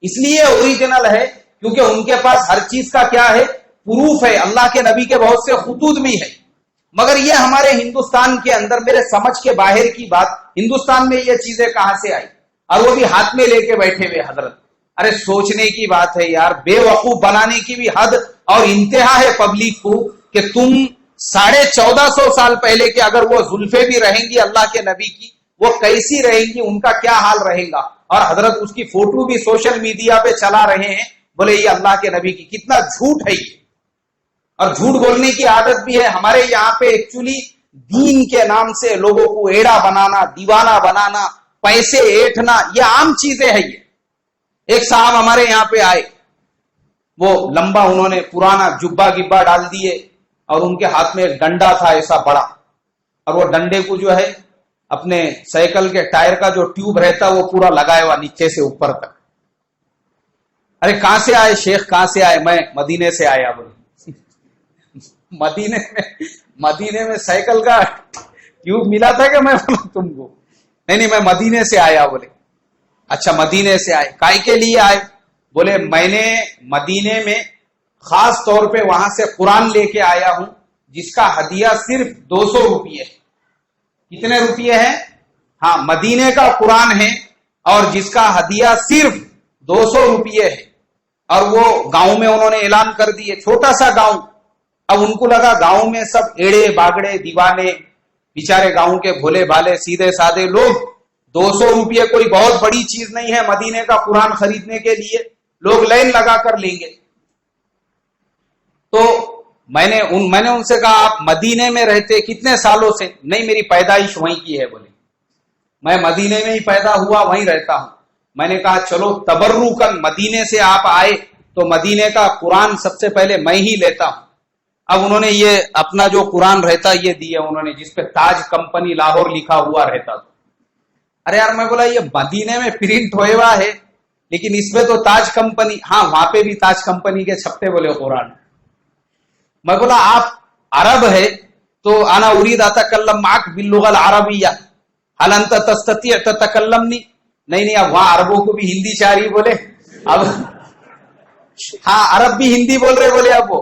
اس لیے اوریجنل ہے کیونکہ ان کے پاس ہر چیز کا کیا ہے؟ پروف ہے. اللہ کے نبی کے بہت سے خطوط بھی ہے. مگر یہ ہمارے ہندوستان کے اندر, میرے سمجھ کے باہر کی بات, ہندوستان میں یہ چیزیں کہاں سے آئی, اور وہ بھی ہاتھ میں لے کے بیٹھے ہوئے حضرت. ارے سوچنے کی بات ہے یار, بے وقوف بنانے کی بھی حد اور انتہا ہے پبلک کو, کہ تم 1450 سال پہلے کے اگر وہ زلفیں بھی رہیں گی اللہ کے نبی کی, وہ کیسی رہیں گی, ان کا کیا حال رہے گا. اور حضرت اس کی فوٹو بھی سوشل میڈیا پہ چلا رہے ہیں, بولے یہ اللہ کے نبی کی. کتنا جھوٹ ہے یہ, اور جھوٹ بولنے کی عادت بھی ہے ہمارے یہاں پہ. ایکچولی دین کے نام سے لوگوں کو ایڑا بنانا, دیوانہ بنانا, پیسے ایٹھنا, یہ عام چیزیں ہیں. یہ ایک صاحب ہمارے یہاں پہ آئے, وہ لمبا, انہوں نے پرانا جبہ گبا ڈال دیے, اور ان کے ہاتھ میں ایک ڈنڈا تھا ایسا بڑا, اور وہ ڈنڈے کو جو ہے اپنے سائیکل کے ٹائر کا جو ٹیوب رہتا وہ پورا لگایا ہوا نیچے سے اوپر تک. ارے کہاں سے آئے شیخ, کہاں سے آئے؟ میں مدینے سے آیا. بولے مدینے میں سائیکل کا ٹیوب ملا تھا کہ میں بولا تم کو؟ نہیں میں مدینے سے آیا. بولے اچھا مدینے سے آئے, کائی کے لیے آئے؟ بولے میں نے مدینے میں خاص طور پہ وہاں سے قرآن لے کے آیا ہوں جس کا ہدیہ صرف 200 روپیے ہے. کتنے روپیے ہیں؟ ہاں, مدینے کا قرآن ہے اور جس کا ہدیہ صرف 200 روپیے ہے. اور وہ گاؤں میں انہوں نے اعلان کر دیے, چھوٹا سا گاؤں. اب ان کو لگا گاؤں میں سب ایڑے باگڑے دیوانے بیچارے گاؤں کے بھولے بھالے سیدھے سادے لوگ, 200 روپیے کوئی بہت بڑی چیز نہیں ہے مدینے کا قرآن خریدنے کے لیے, لوگ لائن لگا کر لیں گے. تو میں نے ان سے کہا آپ مدینے میں رہتے کتنے سالوں سے؟ نہیں میری پیدائش وہیں کی ہے. بولے میں مدینے میں ہی پیدا ہوا, وہیں رہتا ہوں. میں نے کہا چلو تبرکن, مدینے سے آپ آئے تو مدینے کا قرآن سب سے پہلے میں ہی لیتا ہوں. اب انہوں نے یہ اپنا جو قرآن رہتا یہ دیا انہوں نے, جس پہ تاج کمپنی لاہور لکھا ہوا رہتا. تو ارے یار میں بولا یہ مدینے میں پرنٹ ہوئے ہوا ہے لیکن اس میں تو تاج کمپنی, ہاں وہاں پہ بھی تاج کمپنی کے چھپتے بولے قرآن. میں بولا آپ عرب ہے تو انا اريد اتکلم معك باللغه العربیہ هل انت تستطيع تتکلمنی؟ نہیں اب وہاں عربوں کو بھی ہندی شاعری بولے. اب ہاں عرب بھی ہندی بول رہے. بولے اب وہ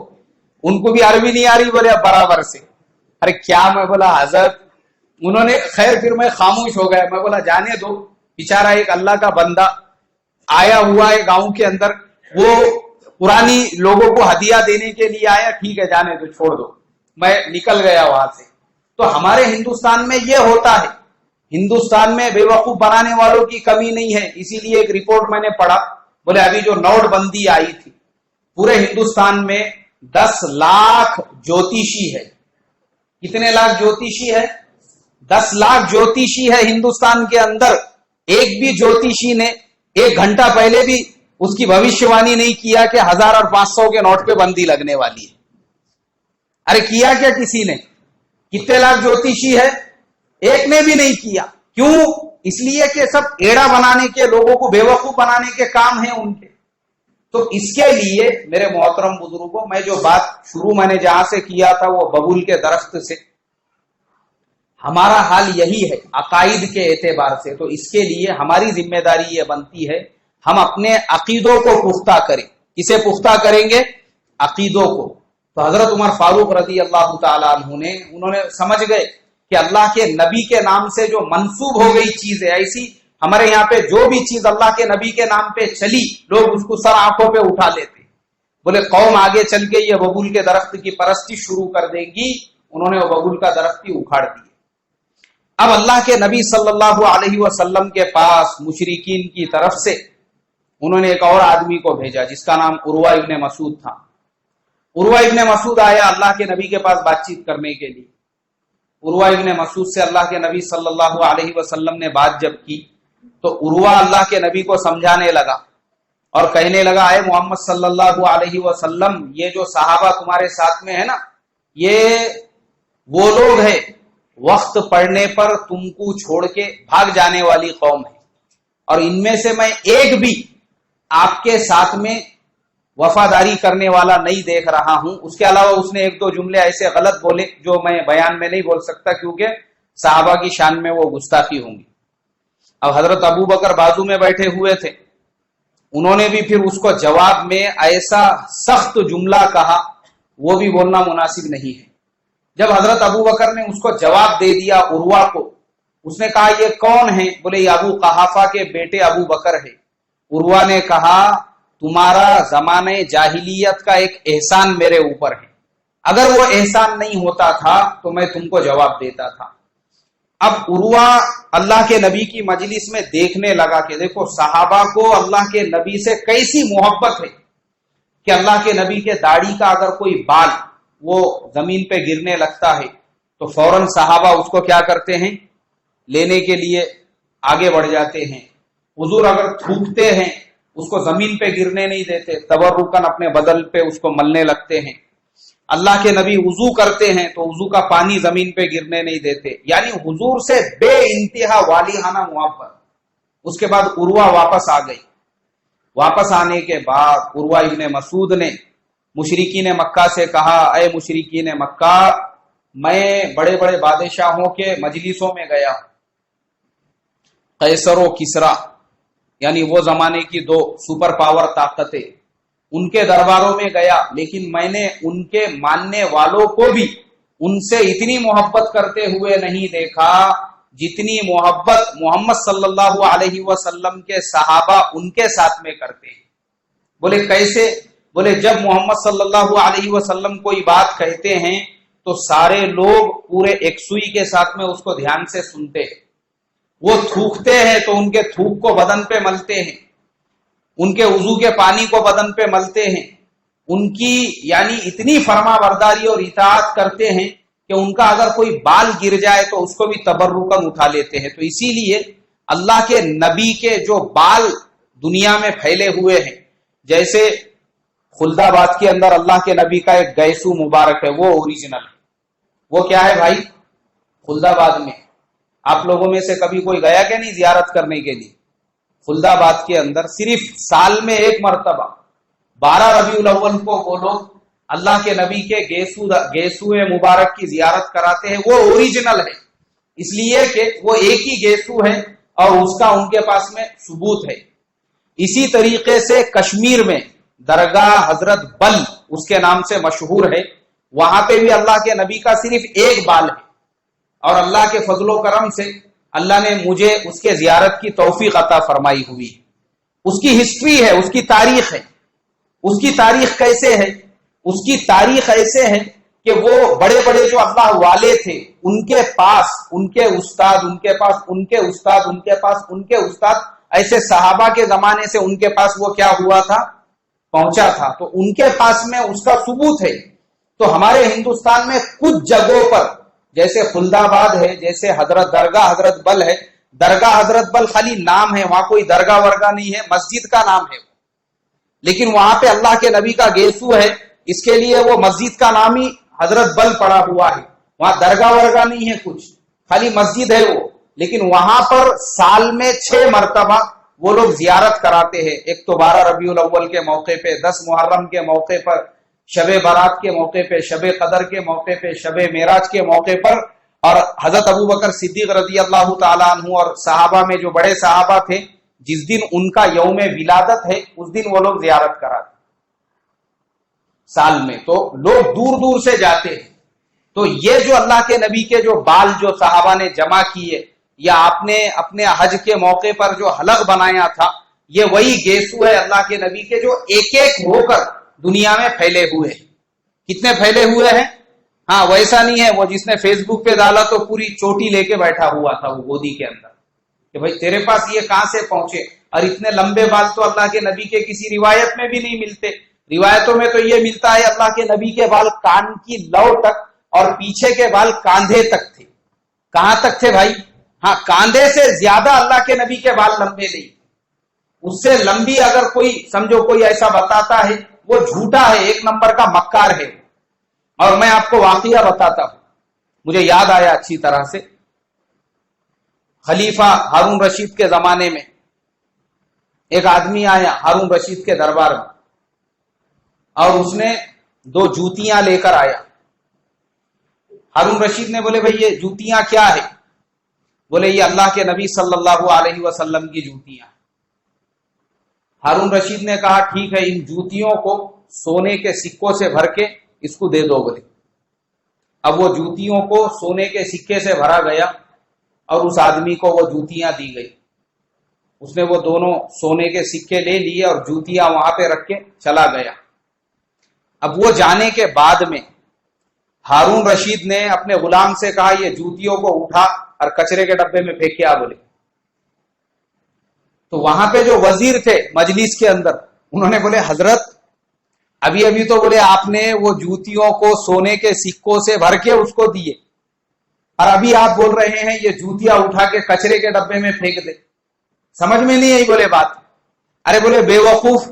ان کو بھی عربی نہیں آ رہی. بولے اب برابر سے. ارے کیا؟ میں بولا حضرت, انہوں نے خیر پھر میں خاموش ہو گیا. میں بولا جانے دو, بیچارہ ایک اللہ کا بندہ آیا ہوا ہے گاؤں کے اندر, وہ پرانی لوگوں کو ہدیہ دینے کے لیے آیا, ٹھیک ہے جانے دو, چھوڑ دو. میں نکل گیا وہاں سے. تو ہمارے ہندوستان میں یہ ہوتا ہے, ہندوستان میں بے وقوف بنانے والوں کی کمی نہیں ہے. اسی لیے ایک رپورٹ میں نے پڑھا, بولے ابھی جو نوٹ بندی آئی تھی پورے ہندوستان میں 10 لاکھ جوتیشی ہے. کتنے لاکھ جوتیشی ہے؟ 10 لاکھ جوتیشی ہے ہندوستان کے اندر. ایک بھی جوتیشی نے 1 گھنٹہ پہلے بھی اس کی بھوشیوانی نہیں کیا کہ 1000 اور 500 کے نوٹ پہ بندی لگنے والی ہے. ارے کیا کیا کسی نے؟ کتنے لاکھ جوتیشی ہے؟ ایک نے بھی نہیں کیا. کیوں؟ اس لیے کہ سب ایڑا بنانے کے, لوگوں کو بے وقوف بنانے کے کام ہیں ان کے. تو اس کے لیے میرے محترم بزرگوں, میں جو بات شروع میں نے جہاں سے کیا تھا وہ ببول کے درخت سے, ہمارا حال یہی ہے عقائد کے اعتبار سے. تو اس کے لیے ہماری ذمہ داری یہ بنتی ہے ہم اپنے عقیدوں کو پختہ کریں. کسے پختہ کریں گے؟ عقیدوں کو. تو حضرت عمر فاروق رضی اللہ تعالیٰ عنہ نے, انہوں نے سمجھ گئے کہ اللہ کے نبی کے نام سے جو منسوب ہو گئی چیز ہے, ایسی ہمارے یہاں پہ جو بھی چیز اللہ کے نبی کے نام پہ چلی لوگ اس کو سر آنکھوں پہ اٹھا لیتے. بولے قوم آگے چل کے یہ ببول کے درخت کی پرستی شروع کر دے گی. انہوں نے وہ ببول کا درخت ہی اکھاڑ دیا. اب اللہ کے نبی صلی اللہ علیہ وسلم کے پاس مشرکین کی طرف سے انہوں نے ایک اور آدمی کو بھیجا جس کا نام عروہ ابن مسعود تھا. عروہ ابن مسعود آیا اللہ کے نبی کے پاس بات چیت کرنے کے لیے. عروہ ابن مسعود سے اللہ کے نبی صلی اللہ علیہ وسلم نے بات جب کی تو عروہ اللہ کے نبی کو سمجھانے لگا اور کہنے لگا, اے محمد صلی اللہ علیہ وسلم, یہ جو صحابہ تمہارے ساتھ میں ہے نا, یہ وہ لوگ ہیں وقت پڑنے پر تم کو چھوڑ کے بھاگ جانے والی قوم ہے, اور ان میں سے میں ایک بھی آپ کے ساتھ میں وفاداری کرنے والا نہیں دیکھ رہا ہوں. اس کے علاوہ اس نے 1-2 جملے ایسے غلط بولے جو میں بیان میں نہیں بول سکتا کیونکہ صحابہ کی شان میں وہ گستاخی ہوں گی. اب حضرت ابو بکر بازو میں بیٹھے ہوئے تھے, انہوں نے بھی پھر اس کو جواب میں ایسا سخت جملہ کہا, وہ بھی بولنا مناسب نہیں ہے. جب حضرت ابو بکر نے اس کو جواب دے دیا عروہ کو, اس نے کہا یہ کون ہے؟ بولے یہ ابو قحافہ کے بیٹے ابو بکر ہے. عروہ نے کہا تمہارا زمانہ جاہلیت کا ایک احسان میرے اوپر ہے, اگر وہ احسان نہیں ہوتا تھا تو میں تم کو جواب دیتا تھا. اب عروہ اللہ کے نبی کی مجلس میں دیکھنے لگا کہ دیکھو صحابہ کو اللہ کے نبی سے کیسی محبت ہے کہ اللہ کے نبی کے داڑھی کا اگر کوئی بال وہ زمین پہ گرنے لگتا ہے تو فوراً صحابہ اس کو کیا کرتے ہیں؟ لینے کے لیے آگے بڑھ جاتے ہیں. حضور اگر تھوکتے ہیں اس کو زمین پہ گرنے نہیں دیتے, تبرکن اپنے بدل پہ اس کو ملنے لگتے ہیں. اللہ کے نبی وضو کرتے ہیں تو وضو کا پانی زمین پہ گرنے نہیں دیتے، یعنی حضور سے بے انتہا والیانہ محبت۔ اس کے بعد عروہ واپس آ گئی۔ واپس آنے کے بعد عروہ ابن مسعود نے مشرکین مکہ سے کہا، اے مشرکین مکہ، میں بڑے بڑے بادشاہوں کے مجلسوں میں گیا، قیصر و کسرا یعنی وہ زمانے کی دو سپر پاور طاقتیں، ان کے درباروں میں گیا، لیکن میں نے ان کے ماننے والوں کو بھی ان سے اتنی محبت کرتے ہوئے نہیں دیکھا جتنی محبت محمد صلی اللہ علیہ وسلم کے صحابہ ان کے ساتھ میں کرتے ہیں۔ بولے کیسے؟ بولے جب محمد صلی اللہ علیہ وسلم کوئی بات کہتے ہیں تو سارے لوگ پورے ایک سوئی کے ساتھ میں اس کو دھیان سے سنتے ہیں۔ وہ تھوکتے ہیں تو ان کے تھوک کو بدن پہ ملتے ہیں، ان کے وضو کے پانی کو بدن پہ ملتے ہیں، ان کی یعنی اتنی فرما برداری اور اطاعت کرتے ہیں کہ ان کا اگر کوئی بال گر جائے تو اس کو بھی تبرکاً اٹھا لیتے ہیں۔ تو اسی لیے اللہ کے نبی کے جو بال دنیا میں پھیلے ہوئے ہیں، جیسے خلد آباد کے اندر اللہ کے نبی کا ایک گیسو مبارک ہے، وہ اوریجنل ہے۔ وہ کیا ہے بھائی؟ خلد آباد میں آپ لوگوں میں سے کبھی کوئی گیا کہ نہیں زیارت کرنے کے لیے؟ خلد آباد کے اندر صرف سال میں ایک مرتبہ 12 ربیع الاول کو وہ لوگ اللہ کے نبی کے گیسو مبارک کی زیارت کراتے ہیں۔ وہ اوریجنل ہے اس لیے کہ وہ ایک ہی گیسو ہے اور اس کا ان کے پاس میں ثبوت ہے۔ اسی طریقے سے کشمیر میں درگاہ حضرت بل اس کے نام سے مشہور ہے، وہاں پہ بھی اللہ کے نبی کا صرف ایک بال ہے، اور اللہ کے فضل و کرم سے اللہ نے مجھے اس کے زیارت کی توفیق عطا فرمائی ہوئی۔ اس کی ہسٹری ہے، اس کی تاریخ ہے۔ اس کی تاریخ کیسے ہے؟ اس کی تاریخ ایسے ہے کہ وہ بڑے بڑے جو اللہ والے تھے ان کے پاس ان کے استاد، ان کے پاس ان کے استاد، ان کے پاس ان کے استاد، ایسے صحابہ کے زمانے سے ان کے پاس وہ کیا ہوا تھا؟ پہنچا تھا۔ تو ان کے پاس میں اس کا ثبوت ہے۔ تو ہمارے ہندوستان میں کچھ جگہوں پر جیسے خلد آباد ہے، جیسے درگاہ حضرت بل ہے، درگاہ حضرت بل خالی نام ہے، وہاں کوئی درگاہ ورگاہ نہیں ہے، مسجد کا نام ہے، لیکن وہاں پہ اللہ کے نبی کا گیسو ہے، اس کے لیے وہ مسجد کا نام ہی حضرت بل پڑا ہوا ہے، وہاں درگاہ ورگاہ نہیں ہے کچھ، خالی مسجد ہے وہ، لیکن وہاں پر سال میں 6 مرتبہ وہ لوگ زیارت کراتے ہیں۔ ایک تو 12 ربیع الاول کے موقع پہ، 10 محرم کے موقع پر، شب برات کے موقع پہ، شب قدر کے موقع پہ، شب معراج کے موقع پر، اور حضرت ابو بکر صدیق رضی اللہ تعالیٰ عنہ اور صحابہ میں جو بڑے صحابہ تھے جس دن ان کا یوم ولادت ہے اس دن وہ لوگ زیارت کراتے سال میں۔ تو لوگ دور دور سے جاتے ہیں۔ تو یہ جو اللہ کے نبی کے جو بال جو صحابہ نے جمع کیے یا آپ نے اپنے حج کے موقع پر جو حلق بنایا تھا، یہ وہی گیسو ہے اللہ کے نبی کے جو ایک ایک ہو کر دنیا میں پھیلے ہوئے ہیں۔ کتنے پھیلے ہوئے ہیں؟ ہاں، ویسا نہیں ہے وہ جس نے فیس بک پہ ڈالا تو پوری چوٹی لے کے بیٹھا ہوا تھا وہ گودی کے اندر کہ بھائی تیرے پاس یہ کہاں سے پہنچے، اور اتنے لمبے بال تو اللہ کے نبی کے کسی روایت میں بھی نہیں ملتے۔ روایتوں میں تو یہ ملتا ہے اللہ کے نبی کے بال کان کی لو تک اور پیچھے کے بال کاندھے تک تھے۔ کہاں تک تھے بھائی؟ ہاں، کاندھے سے زیادہ اللہ کے نبی کے بال لمبے نہیں، اس سے لمبی اگر کوئی سمجھو کوئی ایسا بتاتا ہے وہ جھوٹا ہے، ایک نمبر کا مکار ہے۔ اور میں آپ کو واقعہ بتاتا ہوں، مجھے یاد آیا اچھی طرح سے۔ خلیفہ ہارون رشید کے زمانے میں ایک آدمی آیا ہارون رشید کے دربار میں اور اس نے 2 جوتیاں لے کر آیا۔ ہارون رشید نے بولے بھائی یہ جوتیاں کیا ہے؟ بولے یہ اللہ کے نبی صلی اللہ علیہ وسلم کی جوتیاں۔ ہارون رشید نے کہا ٹھیک ہے، ان جوتیوں کو سونے کے سکوں سے بھر کے اس کو دے دو بولے۔ اب وہ جوتیوں کو سونے کے سکے سے بھرا گیا اور اس آدمی کو وہ جوتیاں دی گئی۔ اس نے وہ دونوں سونے کے سکے لے لیے اور جوتیاں وہاں پہ رکھ کے چلا گیا۔ اب وہ جانے کے بعد میں ہارون رشید نے اپنے غلام سے کہا یہ جوتیوں کو اٹھا اور کچرے کے ڈبے میں پھینک کیا بولے۔ تو وہاں پہ جو وزیر تھے مجلس کے اندر انہوں نے بولے حضرت ابھی تو بولے آپ نے وہ جوتیوں کو سونے کے سکوں سے بھر کے اس کو دیے اور ابھی آپ بول رہے ہیں یہ جوتیاں اٹھا کے کچرے کے ڈبے میں پھینک دے، سمجھ میں نہیں آئی بولے بات۔ ارے بولے بے وقوف،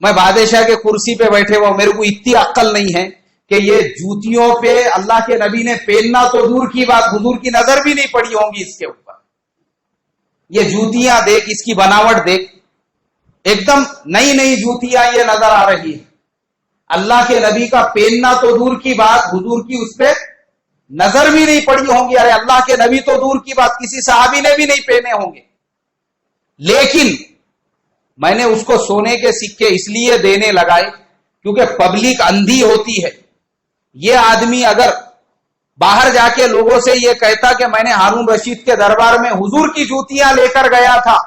میں بادشاہ کے کرسی پہ بیٹھے ہوا، میرے کو اتنی عقل نہیں ہے کہ یہ جوتیوں پہ اللہ کے نبی نے پہننا تو دور کی بات، حضور کی نظر بھی نہیں پڑی ہوں گی اس کے اوپر. یہ جوتیاں دیکھ، اس کی بناوٹ دیکھ، ایک دم نئی نئی جوتیاں یہ نظر آ رہی ہے. اللہ کے نبی کا پہننا تو دور کی بات، حضور کی اس پہ نظر بھی نہیں پڑی ہوں گی. ارے اللہ کے نبی تو دور کی بات، کسی صحابی نے بھی نہیں پہنے ہوں گے. لیکن میں نے اس کو سونے کے سکے اس لیے دینے لگائے کیونکہ پبلک اندھی ہوتی ہے. یہ آدمی اگر باہر جا کے لوگوں سے یہ کہتا کہ میں نے ہارون رشید کے دربار میں حضور کی جوتیاں لے کر گیا تھا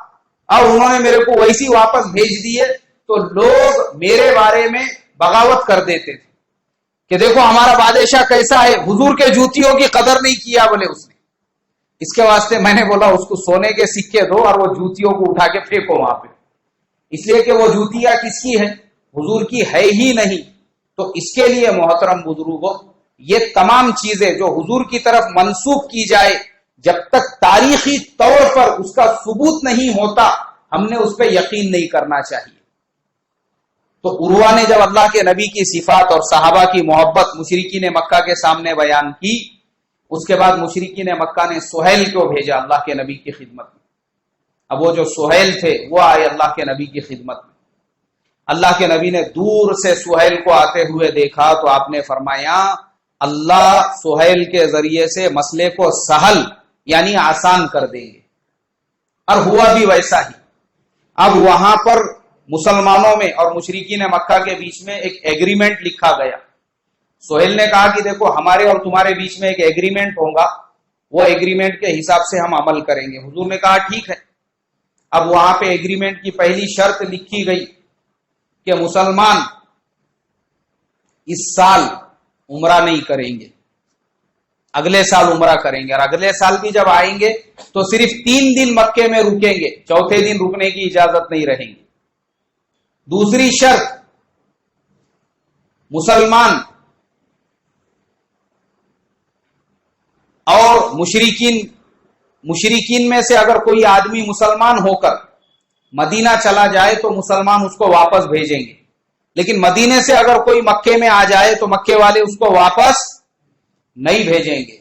اور انہوں نے میرے کو ویسی واپس بھیج دیے، تو لوگ میرے بارے میں بغاوت کر دیتے تھے کہ دیکھو ہمارا بادشاہ کیسا ہے، حضور کے جوتیوں کی قدر نہیں کیا بولے اس نے. اس کے واسطے میں نے بولا اس کو سونے کے سکے دو اور وہ جوتیوں کو اٹھا کے پھینکو وہاں پہ، اس لیے کہ وہ جوتیاں کس کی ہے؟ حضور کی ہے ہی نہیں. تو اس کے لیے محترم بزرگوں، یہ تمام چیزیں جو حضور کی طرف منسوب کی جائے، جب تک تاریخی طور پر اس کا ثبوت نہیں ہوتا ہم نے اس پہ یقین نہیں کرنا چاہیے. تو عروہ نے جب اللہ کے نبی کی صفات اور صحابہ کی محبت مشرکین مکہ کے سامنے بیان کی، اس کے بعد مشرکین مکہ نے سہیل کو بھیجا اللہ کے نبی کی خدمت میں. اب وہ جو سہیل تھے وہ آئے اللہ کے نبی کی خدمت میں. اللہ کے نبی نے دور سے سہیل کو آتے ہوئے دیکھا تو آپ نے فرمایا اللہ سہیل کے ذریعے سے مسئلے کو سہل یعنی آسان کر دیں گے. اور ہوا بھی ویسا ہی. اب وہاں پر مسلمانوں میں اور مشرکین مکہ کے بیچ میں ایک ایگریمنٹ لکھا گیا. سہیل نے کہا کہ دیکھو ہمارے اور تمہارے بیچ میں ایک ایگریمنٹ ہوگا، وہ ایگریمنٹ کے حساب سے ہم عمل کریں گے. حضور نے کہا ٹھیک ہے. اب وہاں پہ ایگریمنٹ کی پہلی شرط لکھی گئی کہ مسلمان اس سال عمرہ نہیں کریں گے، اگلے سال عمرہ کریں گے، اور اگلے سال بھی جب آئیں گے تو صرف 3 دن مکے میں رکیں گے، چوتھے دن رکنے کی اجازت نہیں رہیں گی. دوسری شرط، مسلمان اور مشرکین میں سے اگر کوئی آدمی مسلمان ہو کر مدینہ چلا جائے تو مسلمان اس کو واپس بھیجیں گے، لیکن مدینے سے اگر کوئی مکے میں آ جائے تو مکے والے اس کو واپس نہیں بھیجیں گے.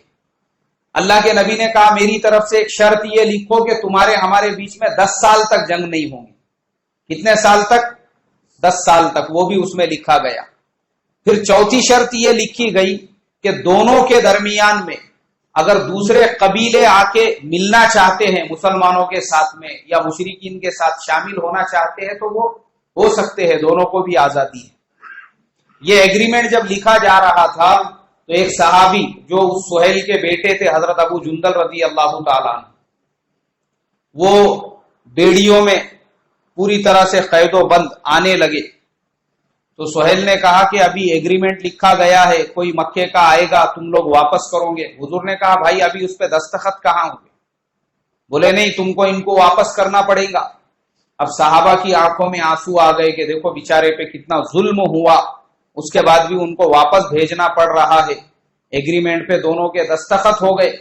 اللہ کے نبی نے کہا میری طرف سے ایک شرط یہ لکھو کہ تمہارے ہمارے بیچ میں 10 سال تک جنگ نہیں ہوں گی. کتنے سال تک؟ 10 سال تک. وہ بھی اس میں لکھا گیا. پھر چوتھی شرط یہ لکھی گئی کہ دونوں کے درمیان میں اگر دوسرے قبیلے آ کے ملنا چاہتے ہیں مسلمانوں کے ساتھ میں یا مشرکین کے ساتھ شامل ہونا چاہتے ہیں تو وہ ہو سکتے ہیں، دونوں کو بھی آزادی ہے. یہ ایگریمنٹ جب لکھا جا رہا تھا تو ایک صحابی جو سہیل کے بیٹے تھے حضرت ابو جندل رضی اللہ تعالیٰ عنہ، وہ بیڑیوں میں پوری طرح سے قید و بند آنے لگے. تو سہیل نے کہا کہ ابھی ایگریمنٹ لکھا گیا ہے، کوئی مکے کا آئے گا تم لوگ واپس کرو گے. حضور نے کہا بھائی ابھی اس پہ دستخط کہاں ہوں گے؟ بولے نہیں، تم کو ان کو واپس کرنا پڑے گا. اب صحابہ کی آنکھوں میں آنسو آ گئے کہ دیکھو بیچارے پہ کتنا ظلم ہوا، اس کے بعد بھی ان کو واپس بھیجنا پڑ رہا ہے. ایگریمنٹ پہ دونوں کے دستخط ہو گئے.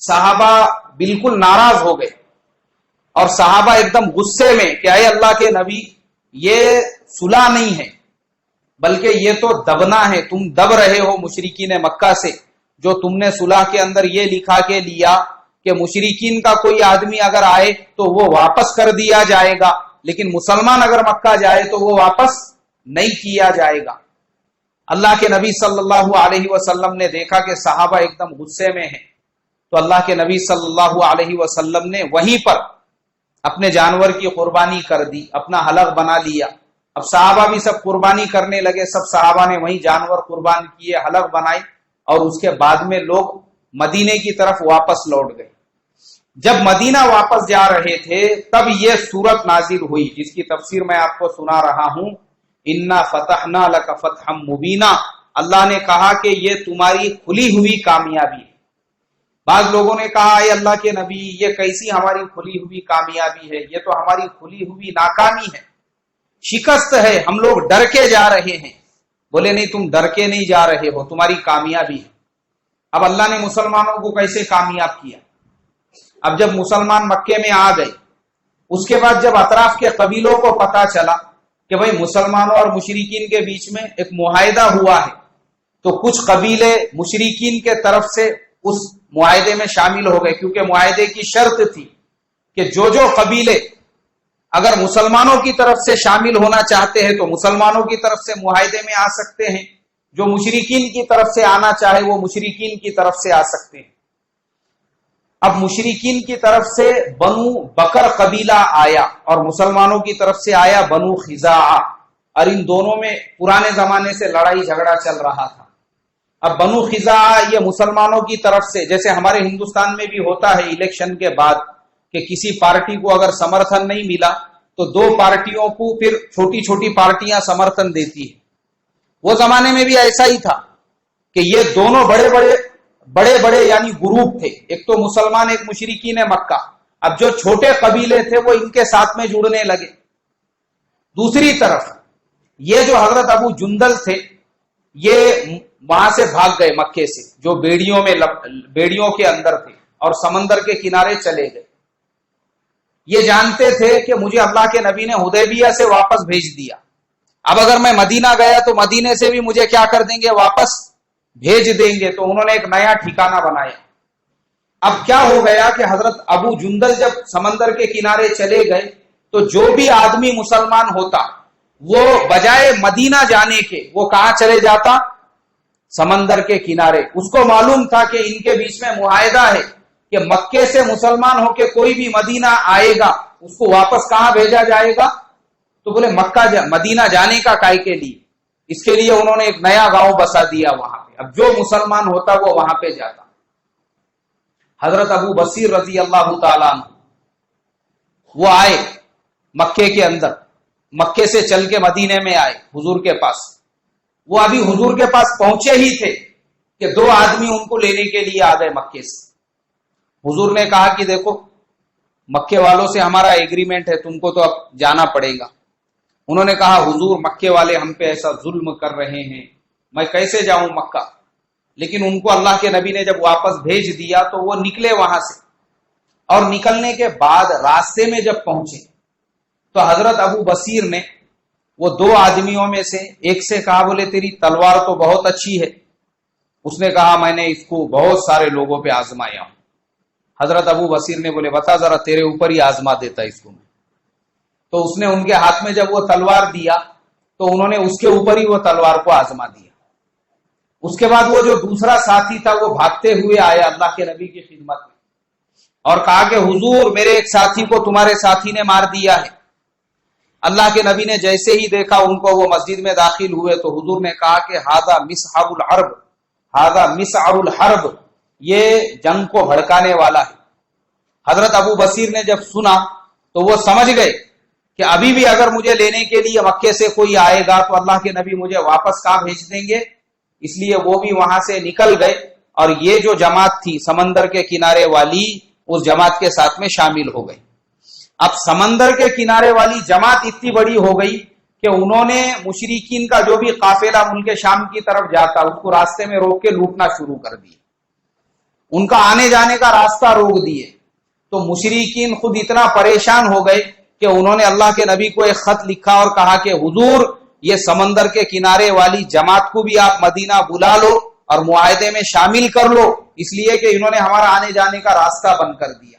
صحابہ بالکل ناراض ہو گئے اور صحابہ ایک دم غصے میں کہ اے اللہ کے نبی یہ صلح نہیں ہے بلکہ یہ تو دبنا ہے، تم دب رہے ہو مشرکین مکہ سے. جو تم نے صلح کے اندر یہ لکھا کے لیا کہ مشرکین کا کوئی آدمی اگر آئے تو وہ واپس کر دیا جائے گا، لیکن مسلمان اگر مکہ جائے تو وہ واپس نہیں کیا جائے گا. اللہ کے نبی صلی اللہ علیہ وسلم نے دیکھا کہ صحابہ ایک دم غصے میں ہیں، تو اللہ کے نبی صلی اللہ علیہ وسلم نے وہیں پر اپنے جانور کی قربانی کر دی، اپنا حلق بنا لیا. اب صحابہ بھی سب قربانی کرنے لگے، سب صحابہ نے وہیں جانور قربان کیے، حلق بنائی، اور اس کے بعد میں لوگ مدینے کی طرف واپس لوٹ گئے. جب مدینہ واپس جا رہے تھے تب یہ سورت نازل ہوئی جس کی تفسیر میں آپ کو سنا رہا ہوں. انا فتحنا لک فتحا مبینا. اللہ نے کہا کہ یہ تمہاری کھلی ہوئی کامیابی ہے. بعض لوگوں نے کہا اے اللہ کے نبی یہ کیسی ہماری کھلی ہوئی کامیابی ہے، یہ تو ہماری کھلی ہوئی ناکامی ہے، شکست ہے، ہم لوگ ڈر کے جا رہے ہیں. بولے نہیں، تم ڈر کے نہیں جا رہے ہو، تمہاری کامیابی ہے. اب اللہ نے مسلمانوں کو کیسے کامیاب کیا؟ اب جب مسلمان مکے میں آ گئے، اس کے بعد جب اطراف کے قبیلوں کو پتا چلا کہ بھئی مسلمانوں اور مشرکین کے بیچ میں ایک معاہدہ ہوا ہے، تو کچھ قبیلے مشرکین کے طرف سے اس معاہدے میں شامل ہو گئے، کیونکہ معاہدے کی شرط تھی کہ جو قبیلے اگر مسلمانوں کی طرف سے شامل ہونا چاہتے ہیں تو مسلمانوں کی طرف سے معاہدے میں آ سکتے ہیں، جو مشرکین کی طرف سے آنا چاہے وہ مشرکین کی طرف سے آ سکتے ہیں۔ اب مشرکین کی طرف سے بنو بکر قبیلہ آیا اور مسلمانوں کی طرف سے آیا بنو خزاعہ، اور ان دونوں میں پرانے زمانے سے لڑائی جھگڑا چل رہا تھا۔ اب بنو خزاعہ یہ مسلمانوں کی طرف سے، جیسے ہمارے ہندوستان میں بھی ہوتا ہے الیکشن کے بعد کہ کسی پارٹی کو اگر سمرتھن نہیں ملا تو دو پارٹیوں کو پھر چھوٹی چھوٹی پارٹیاں سمرتھن دیتی ہیں، وہ زمانے میں بھی ایسا ہی تھا کہ یہ دونوں بڑے بڑے یعنی گروپ تھے، ایک تو مسلمان ایک مشرکین مکہ۔ اب جو چھوٹے قبیلے تھے وہ ان کے ساتھ میں جڑنے لگے۔ دوسری طرف یہ جو حضرت ابو جندل تھے یہ وہاں سے بھاگ گئے مکے سے، جو بیڑیوں کے اندر تھے اور سمندر کے کنارے چلے گئے۔ یہ جانتے تھے کہ مجھے اللہ کے نبی نے حدیبیہ سے واپس بھیج دیا، اب اگر میں مدینہ گیا تو مدینے سے بھی مجھے کیا کر دیں گے، واپس بھیج دیں گے، تو انہوں نے ایک نیا ٹھکانہ بنایا۔ اب کیا ہو گیا کہ حضرت ابو جندل جب سمندر کے کنارے چلے گئے تو جو بھی آدمی مسلمان ہوتا وہ بجائے مدینہ جانے کے وہ کہاں چلے جاتا، سمندر کے کنارے۔ اس کو معلوم تھا کہ ان کے بیچ میں معاہدہ ہے کہ مکے سے مسلمان ہو کے کوئی بھی مدینہ آئے گا اس کو واپس کہاں بھیجا جائے گا، تو بولے مدینہ جانے کا کائے کے لیے، اس کے لیے انہوں نے ایک نیا گاؤں بسا دیا وہاں پہ۔ اب جو مسلمان ہوتا وہ وہاں پہ جاتا۔ حضرت ابو بصیر رضی اللہ تعالیٰ عنہ وہ آئے مکے کے اندر، مکے سے چل کے مدینے میں آئے حضور کے پاس۔ وہ ابھی حضور کے پاس پہنچے ہی تھے کہ دو آدمی ان کو لینے کے لیے آ گئے مکے سے۔ حضور نے کہا کہ دیکھو مکے والوں سے ہمارا ایگریمنٹ ہے، تم کو تو اب جانا پڑے گا۔ انہوں نے کہا حضور مکے والے ہم پہ ایسا ظلم کر رہے ہیں، میں کیسے جاؤں مکہ؟ لیکن ان کو اللہ کے نبی نے جب واپس بھیج دیا تو وہ نکلے وہاں سے، اور نکلنے کے بعد راستے میں جب پہنچے تو حضرت ابو بصیر نے وہ دو آدمیوں میں سے ایک سے کہا، بولے تیری تلوار تو بہت اچھی ہے۔ اس نے کہا میں نے اس کو بہت سارے لوگوں پہ آزمایا ہوں۔ حضرت ابو بصیر نے بولے بتا ذرا تیرے اوپر ہی آزما دیتا اس کو میں۔ تو اس نے ان کے ہاتھ میں جب وہ تلوار دیا تو انہوں نے اس کے اوپر ہی وہ تلوار کو آزما دیا۔ اس کے بعد وہ جو دوسرا ساتھی تھا وہ بھاگتے ہوئے آیا اللہ کے نبی کی خدمت میں اور کہا کہ حضور میرے ایک ساتھی کو تمہارے ساتھی نے مار دیا ہے۔ اللہ کے نبی نے جیسے ہی دیکھا ان کو وہ مسجد میں داخل ہوئے تو حضور نے کہا کہ ہذا مسعر الحرب، ہذا مسعر الحرب، یہ جنگ کو بھڑکانے والا ہے۔ حضرت ابو بصیر نے جب سنا تو وہ سمجھ گئے کہ ابھی بھی اگر مجھے لینے کے لیے مکے سے کوئی آئے گا تو اللہ کے نبی مجھے واپس کہاں بھیج دیں گے، اس لیے وہ بھی وہاں سے نکل گئے، اور یہ جو جماعت تھی سمندر کے کنارے والی اس جماعت کے ساتھ میں شامل ہو گئی۔ اب سمندر کے کنارے والی جماعت اتنی بڑی ہو گئی کہ انہوں نے مشرکین کا جو بھی قافلہ ملک شام کی طرف جاتا اس کو راستے میں روک کے لوٹنا شروع کر دیے، ان کا آنے جانے کا راستہ روک دیے۔ تو مشرکین خود اتنا پریشان ہو گئے کہ انہوں نے اللہ کے نبی کو ایک خط لکھا اور کہا کہ حضور یہ سمندر کے کنارے والی جماعت کو بھی آپ مدینہ بلا لو اور معاہدے میں شامل کر لو، اس لیے کہ انہوں نے ہمارا آنے جانے کا راستہ بند کر دیا۔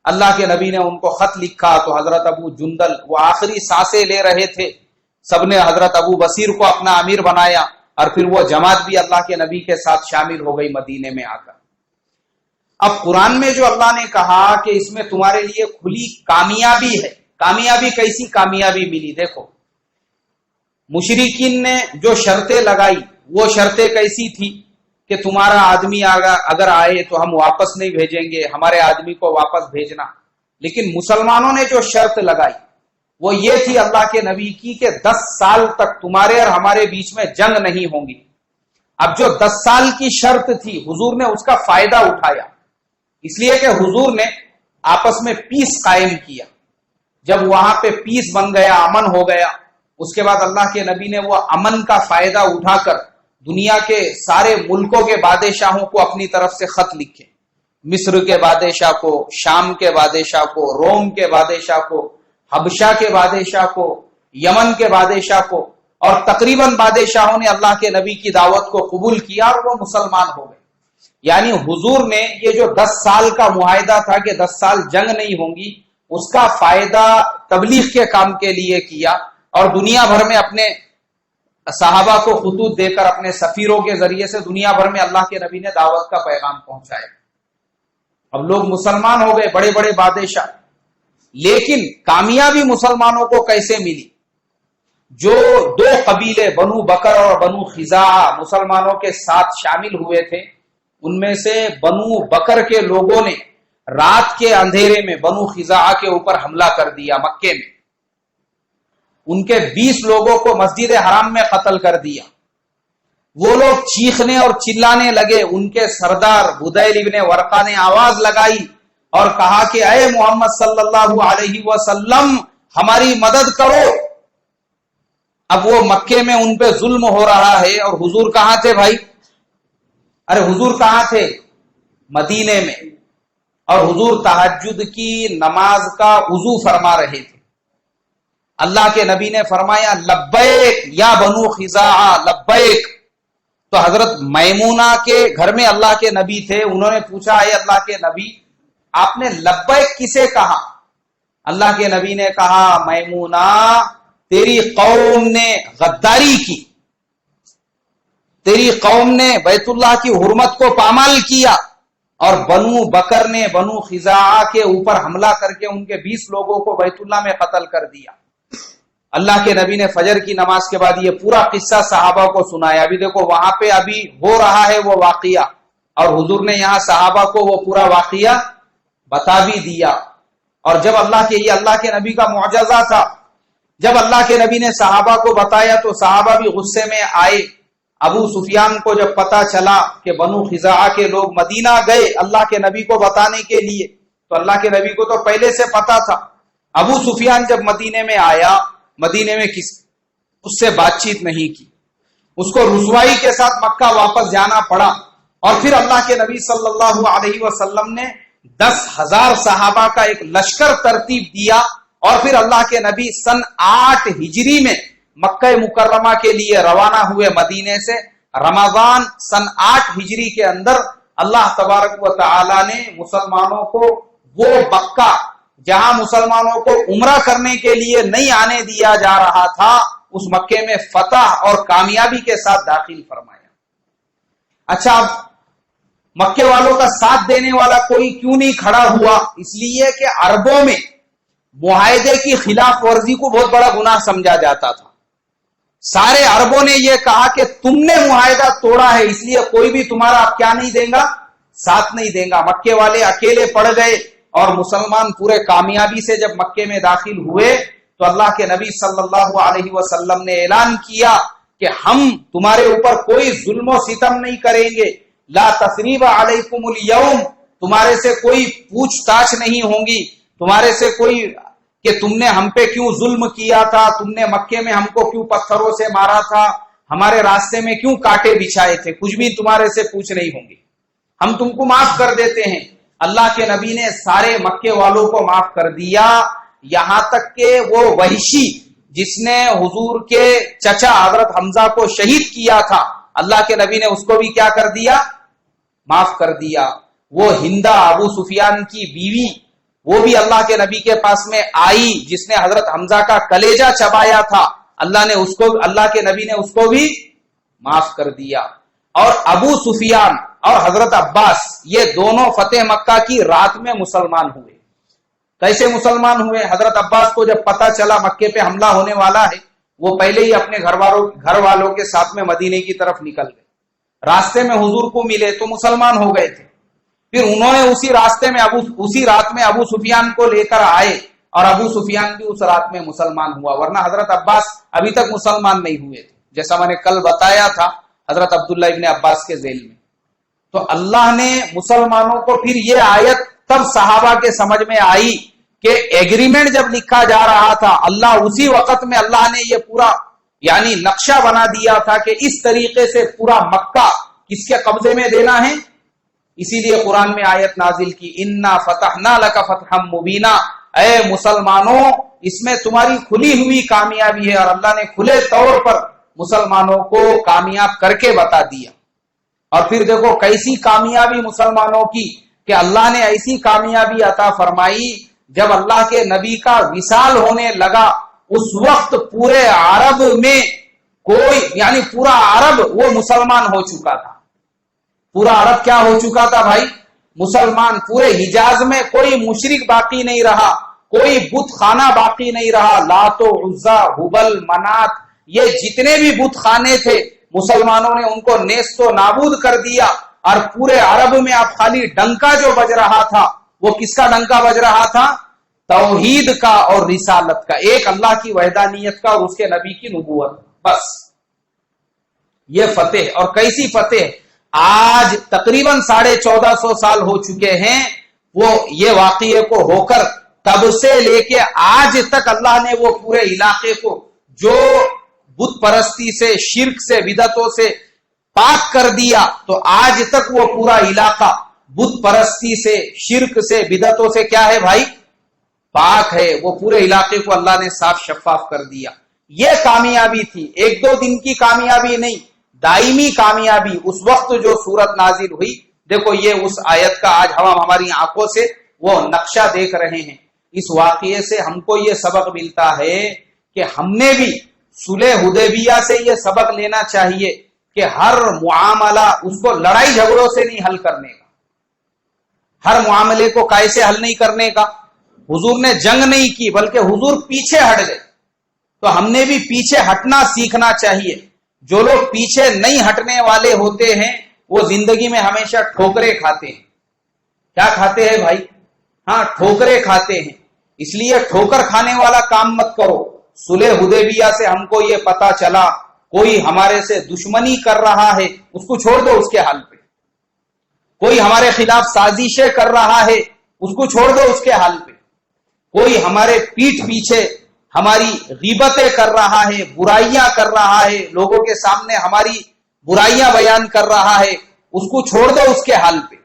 اللہ کے نبی نے ان کو خط لکھا تو حضرت ابو جندل وہ آخری سانسیں لے رہے تھے، سب نے حضرت ابو بصیر کو اپنا امیر بنایا، اور پھر وہ جماعت بھی اللہ کے نبی کے ساتھ شامل ہو گئی مدینے میں آ کر۔ اب قرآن میں جو اللہ نے کہا کہ اس میں تمہارے لیے کھلی کامیابی ہے، کامیابی کیسی کامیابی ملی؟ دیکھو مشرکین نے جو شرطیں لگائی وہ شرطیں کیسی تھی کہ تمہارا آدمی اگر آئے تو ہم واپس نہیں بھیجیں گے، ہمارے آدمی کو واپس بھیجنا۔ لیکن مسلمانوں نے جو شرط لگائی وہ یہ تھی اللہ کے نبی کی کہ 10 سال تک تمہارے اور ہمارے بیچ میں جنگ نہیں ہوں گی۔ اب جو 10 سال کی شرط تھی حضور نے اس کا فائدہ اٹھایا، اس لیے کہ حضور نے آپس میں پیس قائم کیا۔ جب وہاں پہ پیس بن گیا، امن ہو گیا، اس کے بعد اللہ کے نبی نے وہ امن کا فائدہ اٹھا کر دنیا کے سارے ملکوں کے بادشاہوں کو اپنی طرف سے خط لکھے، مصر کے بادشاہ کو، شام کے بادشاہ کو، روم کے بادشاہ کو، حبشہ کے بادشاہ کو، یمن کے بادشاہ کو، اور تقریباً بادشاہوں نے اللہ کے نبی کی دعوت کو قبول کیا اور وہ مسلمان ہو گئے. یعنی حضور نے یہ جو 10 سال کا معاہدہ تھا کہ 10 سال جنگ نہیں ہوں گی، اس کا فائدہ تبلیغ کے کام کے لیے کیا اور دنیا بھر میں اپنے صحابہ کو خطوط دے کر اپنے سفیروں کے ذریعے سے دنیا بھر میں اللہ کے نبی نے دعوت کا پیغام پہنچایا. اب لوگ مسلمان ہو گئے، بڑے بڑے بادشاہ. لیکن کامیابی مسلمانوں کو کیسے ملی؟ جو 2 قبیلے بنو بکر اور بنو خزاعہ مسلمانوں کے ساتھ شامل ہوئے تھے، ان میں سے بنو بکر کے لوگوں نے رات کے اندھیرے میں بنو خزاعہ کے اوپر حملہ کر دیا. مکے میں ان کے 20 لوگوں کو مسجد حرام میں قتل کر دیا. وہ لوگ چیخنے اور چلانے لگے. ان کے سردار بدیل ابن ورقہ نے آواز لگائی اور کہا کہ اے محمد صلی اللہ علیہ وسلم ہماری مدد کرو. اب وہ مکے میں ان پہ ظلم ہو رہا ہے اور حضور کہاں تھے بھائی؟ ارے حضور کہاں تھے؟ مدینے میں. اور حضور تہجد کی نماز کا وضو فرما رہے تھے. اللہ کے نبی نے فرمایا لبیک یا بنو خزاعہ لبیک. تو حضرت میمونہ کے گھر میں اللہ کے نبی تھے. انہوں نے پوچھا اے اللہ کے نبی آپ نے لبیک کسے کہا؟ اللہ کے نبی نے کہا میمونہ تیری قوم نے غداری کی، تیری قوم نے بیت اللہ کی حرمت کو پامال کیا اور بنو بکر نے بنو خزاعہ کے اوپر حملہ کر کے ان کے 20 لوگوں کو بیت اللہ میں قتل کر دیا. اللہ کے نبی نے فجر کی نماز کے بعد یہ پورا قصہ صحابہ کو سنایا. ابھی دیکھو وہاں پہ ابھی ہو رہا ہے وہ واقعہ اور حضور نے یہاں صحابہ کو وہ پورا واقعہ بتا بھی دیا. اور جب یہ اللہ کے نبی کا معجزہ تھا، جب اللہ کے نبی نے صحابہ کو بتایا تو صحابہ بھی غصے میں آئے. ابو سفیان کو جب پتا چلا کہ بنو خزاعہ کے لوگ مدینہ گئے اللہ کے نبی کو بتانے کے لیے، تو اللہ کے نبی کو تو پہلے سے پتا تھا. ابو سفیان جب مدینے میں آیا، مدینے میں اس سے بات چیت نہیں کی، اس کو رسوائی کے ساتھ مکہ واپس جانا پڑا. اور پھر اللہ کے نبی صلی اللہ علیہ وسلم نے 10,000 صحابہ کا ایک لشکر ترتیب دیا اور پھر اللہ کے نبی سن 8 ہجری میں مکہ مکرمہ کے لیے روانہ ہوئے مدینے سے. رمضان سن 8 ہجری کے اندر اللہ تبارک و تعالی نے مسلمانوں کو وہ مکہ جہاں مسلمانوں کو عمرہ کرنے کے لیے نہیں آنے دیا جا رہا تھا، اس مکے میں فتح اور کامیابی کے ساتھ داخل فرمایا. اچھا، اب مکے والوں کا ساتھ دینے والا کوئی کیوں نہیں کھڑا ہوا؟ اس لیے کہ عربوں میں معاہدے کی خلاف ورزی کو بہت بڑا گناہ سمجھا جاتا تھا. سارے عربوں نے یہ کہا کہ تم نے معاہدہ توڑا ہے، اس لیے کوئی بھی تمہارا اب کیا نہیں دے گا، ساتھ نہیں دے گا. مکے والے اکیلے پڑ گئے اور مسلمان پورے کامیابی سے جب مکے میں داخل ہوئے تو اللہ کے نبی صلی اللہ علیہ وسلم نے اعلان کیا کہ ہم تمہارے اوپر کوئی ظلم و ستم نہیں کریں گے. لا تثریب علیکم اليوم، تمہارے سے کوئی پوچھ تاچھ نہیں ہوں گی، تمہارے سے کوئی کہ تم نے ہم پہ کیوں ظلم کیا تھا، تم نے مکے میں ہم کو کیوں پتھروں سے مارا تھا، ہمارے راستے میں کیوں کانٹے بچھائے تھے، کچھ بھی تمہارے سے پوچھ نہیں ہوں گی، ہم تم کو معاف کر دیتے ہیں. اللہ کے نبی نے سارے مکے والوں کو معاف کر دیا، یہاں تک کہ وہ وحشی جس نے حضور کے چچا حضرت حمزہ کو شہید کیا تھا، اللہ کے نبی نے اس کو بھی کیا کر دیا، معاف کر دیا. وہ ہندا ابو سفیان کی بیوی، وہ بھی اللہ کے نبی کے پاس میں آئی جس نے حضرت حمزہ کا کلیجہ چبایا تھا، اللہ کے نبی نے اس کو بھی معاف کر دیا. اور ابو سفیان اور حضرت عباس یہ دونوں فتح مکہ کی رات میں مسلمان ہوئے. کیسے مسلمان ہوئے؟ حضرت عباس کو جب پتا چلا مکے پہ حملہ ہونے والا ہے، وہ پہلے ہی اپنے گھر والوں کے ساتھ میں مدینے کی طرف نکل گئے. راستے میں حضور کو ملے تو مسلمان ہو گئے تھے. پھر انہوں نے اسی رات میں ابو سفیان کو لے کر آئے اور ابو سفیان بھی اس رات میں مسلمان ہوا، ورنہ حضرت عباس ابھی تک مسلمان نہیں ہوئے تھے، جیسا میں نے کل بتایا تھا حضرت عبداللہ ابن عباس کے ذیل میں. تو اللہ نے مسلمانوں کو پھر یہ آیت تب صحابہ کے سمجھ میں آئی کہ ایگریمنٹ جب لکھا جا رہا تھا، اللہ اسی وقت میں اللہ نے یہ پورا یعنی نقشہ بنا دیا تھا کہ اس طریقے سے پورا مکہ کس کے قبضے میں دینا ہے. اسی لیے قرآن میں آیت نازل کی انا فتحنا لک فتحا مبینا، اے مسلمانوں اس میں تمہاری کھلی ہوئی کامیابی ہے، اور اللہ نے کھلے طور پر مسلمانوں کو کامیاب کر کے بتا دیا۔ اور پھر دیکھو کیسی کامیابی مسلمانوں کی، کہ اللہ نے ایسی کامیابی عطا فرمائی، جب اللہ کے نبی کا وصال ہونے لگا اس وقت پورے عرب میں کوئی، یعنی پورا عرب وہ مسلمان ہو چکا تھا۔ پورا عرب کیا ہو چکا تھا بھائی؟ مسلمان۔ پورے حجاز میں کوئی مشرک باقی نہیں رہا، کوئی بت خانہ باقی نہیں رہا۔ لات و عزا، ہبل، منات، یہ جتنے بھی بت خانے تھے مسلمانوں نے ان کو نیست و نابود کر دیا۔ اور پورے عرب میں اب خالی ڈنکا جو بج رہا تھا وہ کس کا ڈنکا بج رہا تھا؟ توحید کا اور رسالت کا، ایک اللہ کی وحدانیت کا اور اس کے نبی کی نبوت۔ بس یہ فتح، اور کیسی فتح؟ آج تقریباً 1450 سال ہو چکے ہیں وہ یہ واقعے کو ہو کر، تب سے لے کے آج تک اللہ نے وہ پورے علاقے کو جو بت پرستی سے، شرک سے، بدعتوں سے پاک کر دیا، تو آج تک وہ پورا علاقہ بت پرستی سے، شرک سے، بدعتوں سے کیا ہے بھائی؟ پاک ہے۔ وہ پورے علاقے کو اللہ نے صاف شفاف کر دیا۔ یہ کامیابی تھی، ایک دو دن کی کامیابی نہیں، دائمی کامیابی۔ اس وقت جو سورت نازل ہوئی، دیکھو یہ اس آیت کا آج ہم ہماری آنکھوں سے وہ نقشہ دیکھ رہے ہیں۔ اس واقعے سے ہم کو یہ سبق ملتا ہے کہ ہم نے بھی صلح حدیبیہ سے یہ سبق لینا چاہیے کہ ہر معاملہ اس کو لڑائی جھگڑوں سے نہیں حل کرنے کا، ہر معاملے کو کیسے حل نہیں کرنے کا۔ حضور نے جنگ نہیں کی بلکہ حضور پیچھے ہٹ گئے، تو ہم نے بھی پیچھے ہٹنا سیکھنا چاہیے۔ جو لوگ پیچھے نہیں ہٹنے والے ہوتے ہیں وہ زندگی میں ہمیشہ ٹھوکریں کھاتے ہیں۔ کیا کھاتے ہیں بھائی؟ ہاں، ٹھوکریں کھاتے ہیں۔ اس لیے ٹھوکر کھانے والا کام مت کرو۔ صلح حدیبیہ سے ہم کو یہ پتا چلا کوئی ہمارے سے دشمنی کر رہا ہے، اس کو چھوڑ دو اس کے حال پہ۔ کوئی ہمارے خلاف سازشیں کر رہا ہے، اس کو چھوڑ دو اس کے حال پہ۔ کوئی ہمارے پیٹھ پیچھے ہماری غیبتیں کر رہا ہے، برائیاں کر رہا ہے، لوگوں کے سامنے ہماری برائیاں بیان کر رہا ہے، اس کو چھوڑ دو اس کے حال پہ۔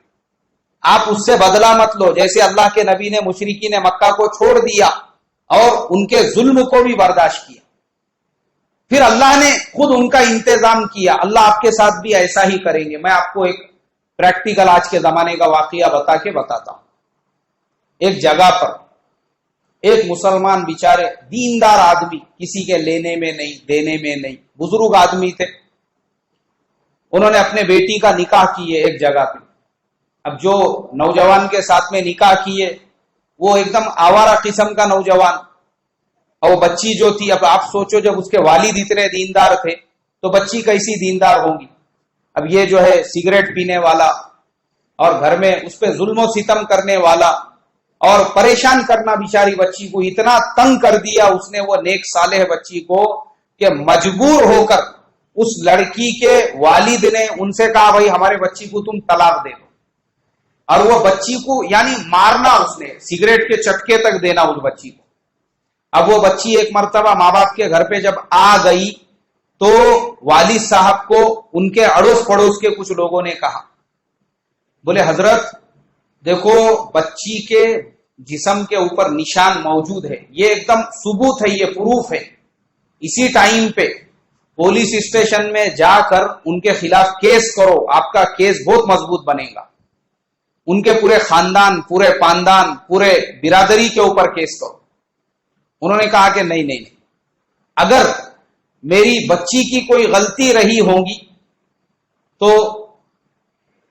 آپ اس سے بدلہ مت لو، جیسے اللہ کے نبی نے مشرکین مکہ کو چھوڑ دیا اور ان کے ظلم کو بھی برداشت کیا، پھر اللہ نے خود ان کا انتظام کیا۔ اللہ آپ کے ساتھ بھی ایسا ہی کریں گے۔ میں آپ کو ایک پریکٹیکل آج کے زمانے کا واقعہ بتاتا ہوں۔ ایک جگہ پر ایک مسلمان بیچارے دیندار آدمی، کسی کے لینے میں نہیں دینے میں نہیں، بزرگ آدمی تھے، انہوں نے اپنے بیٹی کا نکاح کیے ایک جگہ پہ۔ اب جو نوجوان کے ساتھ میں نکاح کیے وہ ایک دم آوارہ قسم کا نوجوان، اور وہ بچی جو تھی، اب آپ سوچو جب اس کے والد اتنے دیندار تھے تو بچی کیسی دیندار ہوں گی۔ اب یہ جو ہے سگریٹ پینے والا اور گھر میں اس پہ ظلم و ستم کرنے والا اور پریشان کرنا بیچاری بچی کو، اتنا تنگ کر دیا اس نے وہ نیک صالح بچی کو کہ مجبور ہو کر اس لڑکی کے والد نے ان سے کہا بھائی ہمارے بچی کو تم طلاق دے دو، اور وہ بچی کو یعنی مارنا، اس نے سگریٹ کے چٹکے تک دینا اس بچی کو۔ اب وہ بچی ایک مرتبہ ماں باپ کے گھر پہ جب آ گئی تو والد صاحب کو ان کے اڑوس پڑوس کے کچھ لوگوں نے کہا، بولے حضرت دیکھو بچی کے جسم کے اوپر نشان موجود ہے، یہ ایک دم ثبوت ہے، یہ پروف ہے، اسی ٹائم پہ پولیس اسٹیشن میں جا کر ان کے خلاف کیس کرو، آپ کا کیس بہت مضبوط بنے گا، ان کے پورے خاندان، پورے پاندان، پورے برادری کے اوپر کیس کرو۔ انہوں نے کہا کہ نہیں، اگر میری بچی کی کوئی غلطی رہی ہوگی تو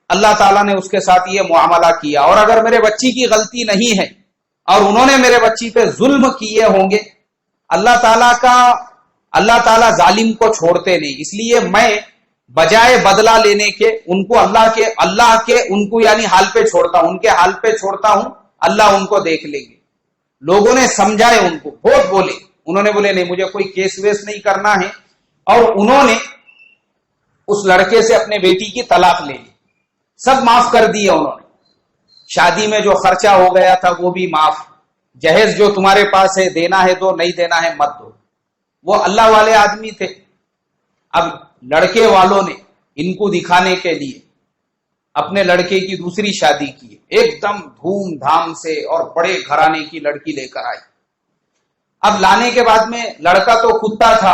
اللہ تعالیٰ نے اس کے ساتھ یہ معاملہ کیا، اور اگر میرے بچی کی غلطی نہیں ہے اور انہوں نے میرے بچی پہ ظلم کیے ہوں گے، اللہ تعالیٰ ظالم کو چھوڑتے نہیں، اس لیے میں بجائے بدلہ لینے کے ان کو اللہ کے ان کو یعنی حال پہ چھوڑتا ہوں، ان کے حال پہ چھوڑتا ہوں، اللہ ان کو دیکھ لیں گے۔ لوگوں نے سمجھائے ان کو، بہت بولے، انہوں نے بولے نہیں مجھے کوئی کیس ویس نہیں کرنا ہے، اور انہوں نے اس لڑکے سے اپنے بیٹی کی طلاق لے لی، سب معاف کر دیا انہوں نے، شادی میں جو خرچہ ہو گیا تھا وہ بھی معاف، جہیز جو تمہارے پاس ہے دینا ہے دو، نہیں دینا ہے مت دو۔ وہ اللہ والے آدمی تھے۔ اب لڑکے والوں نے ان کو دکھانے کے لیے اپنے لڑکے کی دوسری شادی کی، ایک دم دھوم دھام سے اور بڑے گھرانے کی لڑکی لے کر آئی۔ اب لانے کے بعد میں لڑکا تو کتا تھا،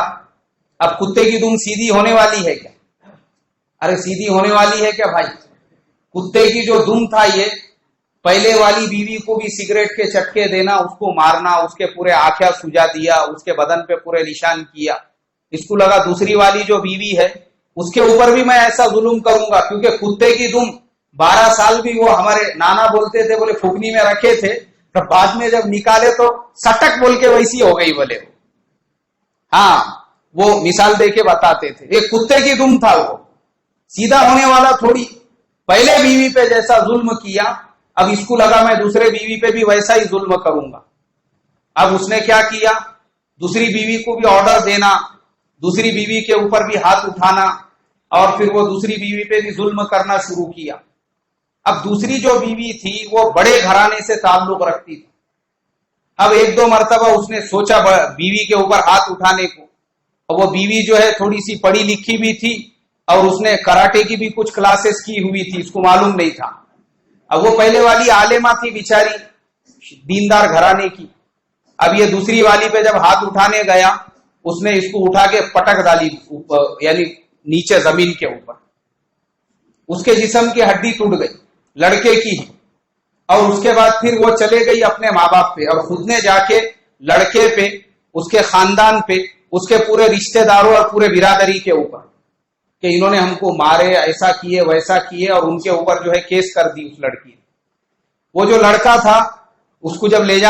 اب کتے کی دم سیدھی ہونے والی ہے کیا؟ ارے سیدھی ہونے والی ہے کیا بھائی؟ کتے کی جو دم تھا، یہ پہلے والی بیوی کو بھی سگریٹ کے چٹکے دینا، اس کو مارنا، اس کے پورے آنکھیں سجا دیا، اس کے بدن پہ پورے نشان کیا۔ اس کو لگا دوسری والی جو بیوی ہے اس کے اوپر بھی میں ایسا ظلم کروں گا، کیونکہ کتے کی دم 12 سال بھی وہ ہمارے نانا بولتے تھے، بولے پھکنی میں رکھے تھے، تو بعد میں جب نکالے تو سٹک بول کے ویسی ہو گئی بولے۔ ہاں وہ مثال دے کے بتاتے تھے، ایک کتے کی دم تھا، وہ سیدھا ہونے والا تھوڑی، پہلے بیوی پہ جیسا ظلم کیا، اب اس کو لگا میں دوسرے بیوی پہ بھی ویسا ہی ظلم کروں گا۔ اب اس نے کیا کیا، دوسری بیوی کو بھی آرڈر دینا، دوسری بیوی کے اوپر بھی ہاتھ اٹھانا، اور پھر وہ دوسری بیوی پہ بھی ظلم کرنا شروع کیا۔ اب دوسری جو بیوی تھی وہ بڑے گھرانے سے تعلق رکھتی تھی۔ اب ایک دو مرتبہ اس نے سوچا بیوی کے اوپر ہاتھ اٹھانے کو، اور وہ بیوی جو ہے تھوڑی سی پڑھی لکھی بھی تھی، اور اس نے کراٹے کی بھی کچھ کلاسز کی ہوئی تھی، اس کو معلوم نہیں تھا۔ اب وہ پہلے والی عالمہ تھی بیچاری، دیندار گھرانے کی، اب یہ دوسری والی پہ جب ہاتھ اٹھانے گیا، اس نے اس کو اٹھا کے پٹک ڈالی اوپر، یعنی نیچے زمین کے اوپر، اس کے جسم کی ہڈی ٹوٹ گئی، لڑکے کی ہی۔ اور اس کے بعد پھر وہ چلے گئی اپنے ماں باپ پہ، اور خود نے جا کے لڑکے پہ، اس کے خاندان پہ، اس کے پورے رشتہ داروں اور پورے برادری کے اوپر، کہ انہوں نے ہم کو مارے، ایسا کیے ویسا کیے، اور ان کے اوپر جو ہے کیس کر دی اس لڑکی نے۔ وہ جو لڑکا تھا اس کو جب لے جا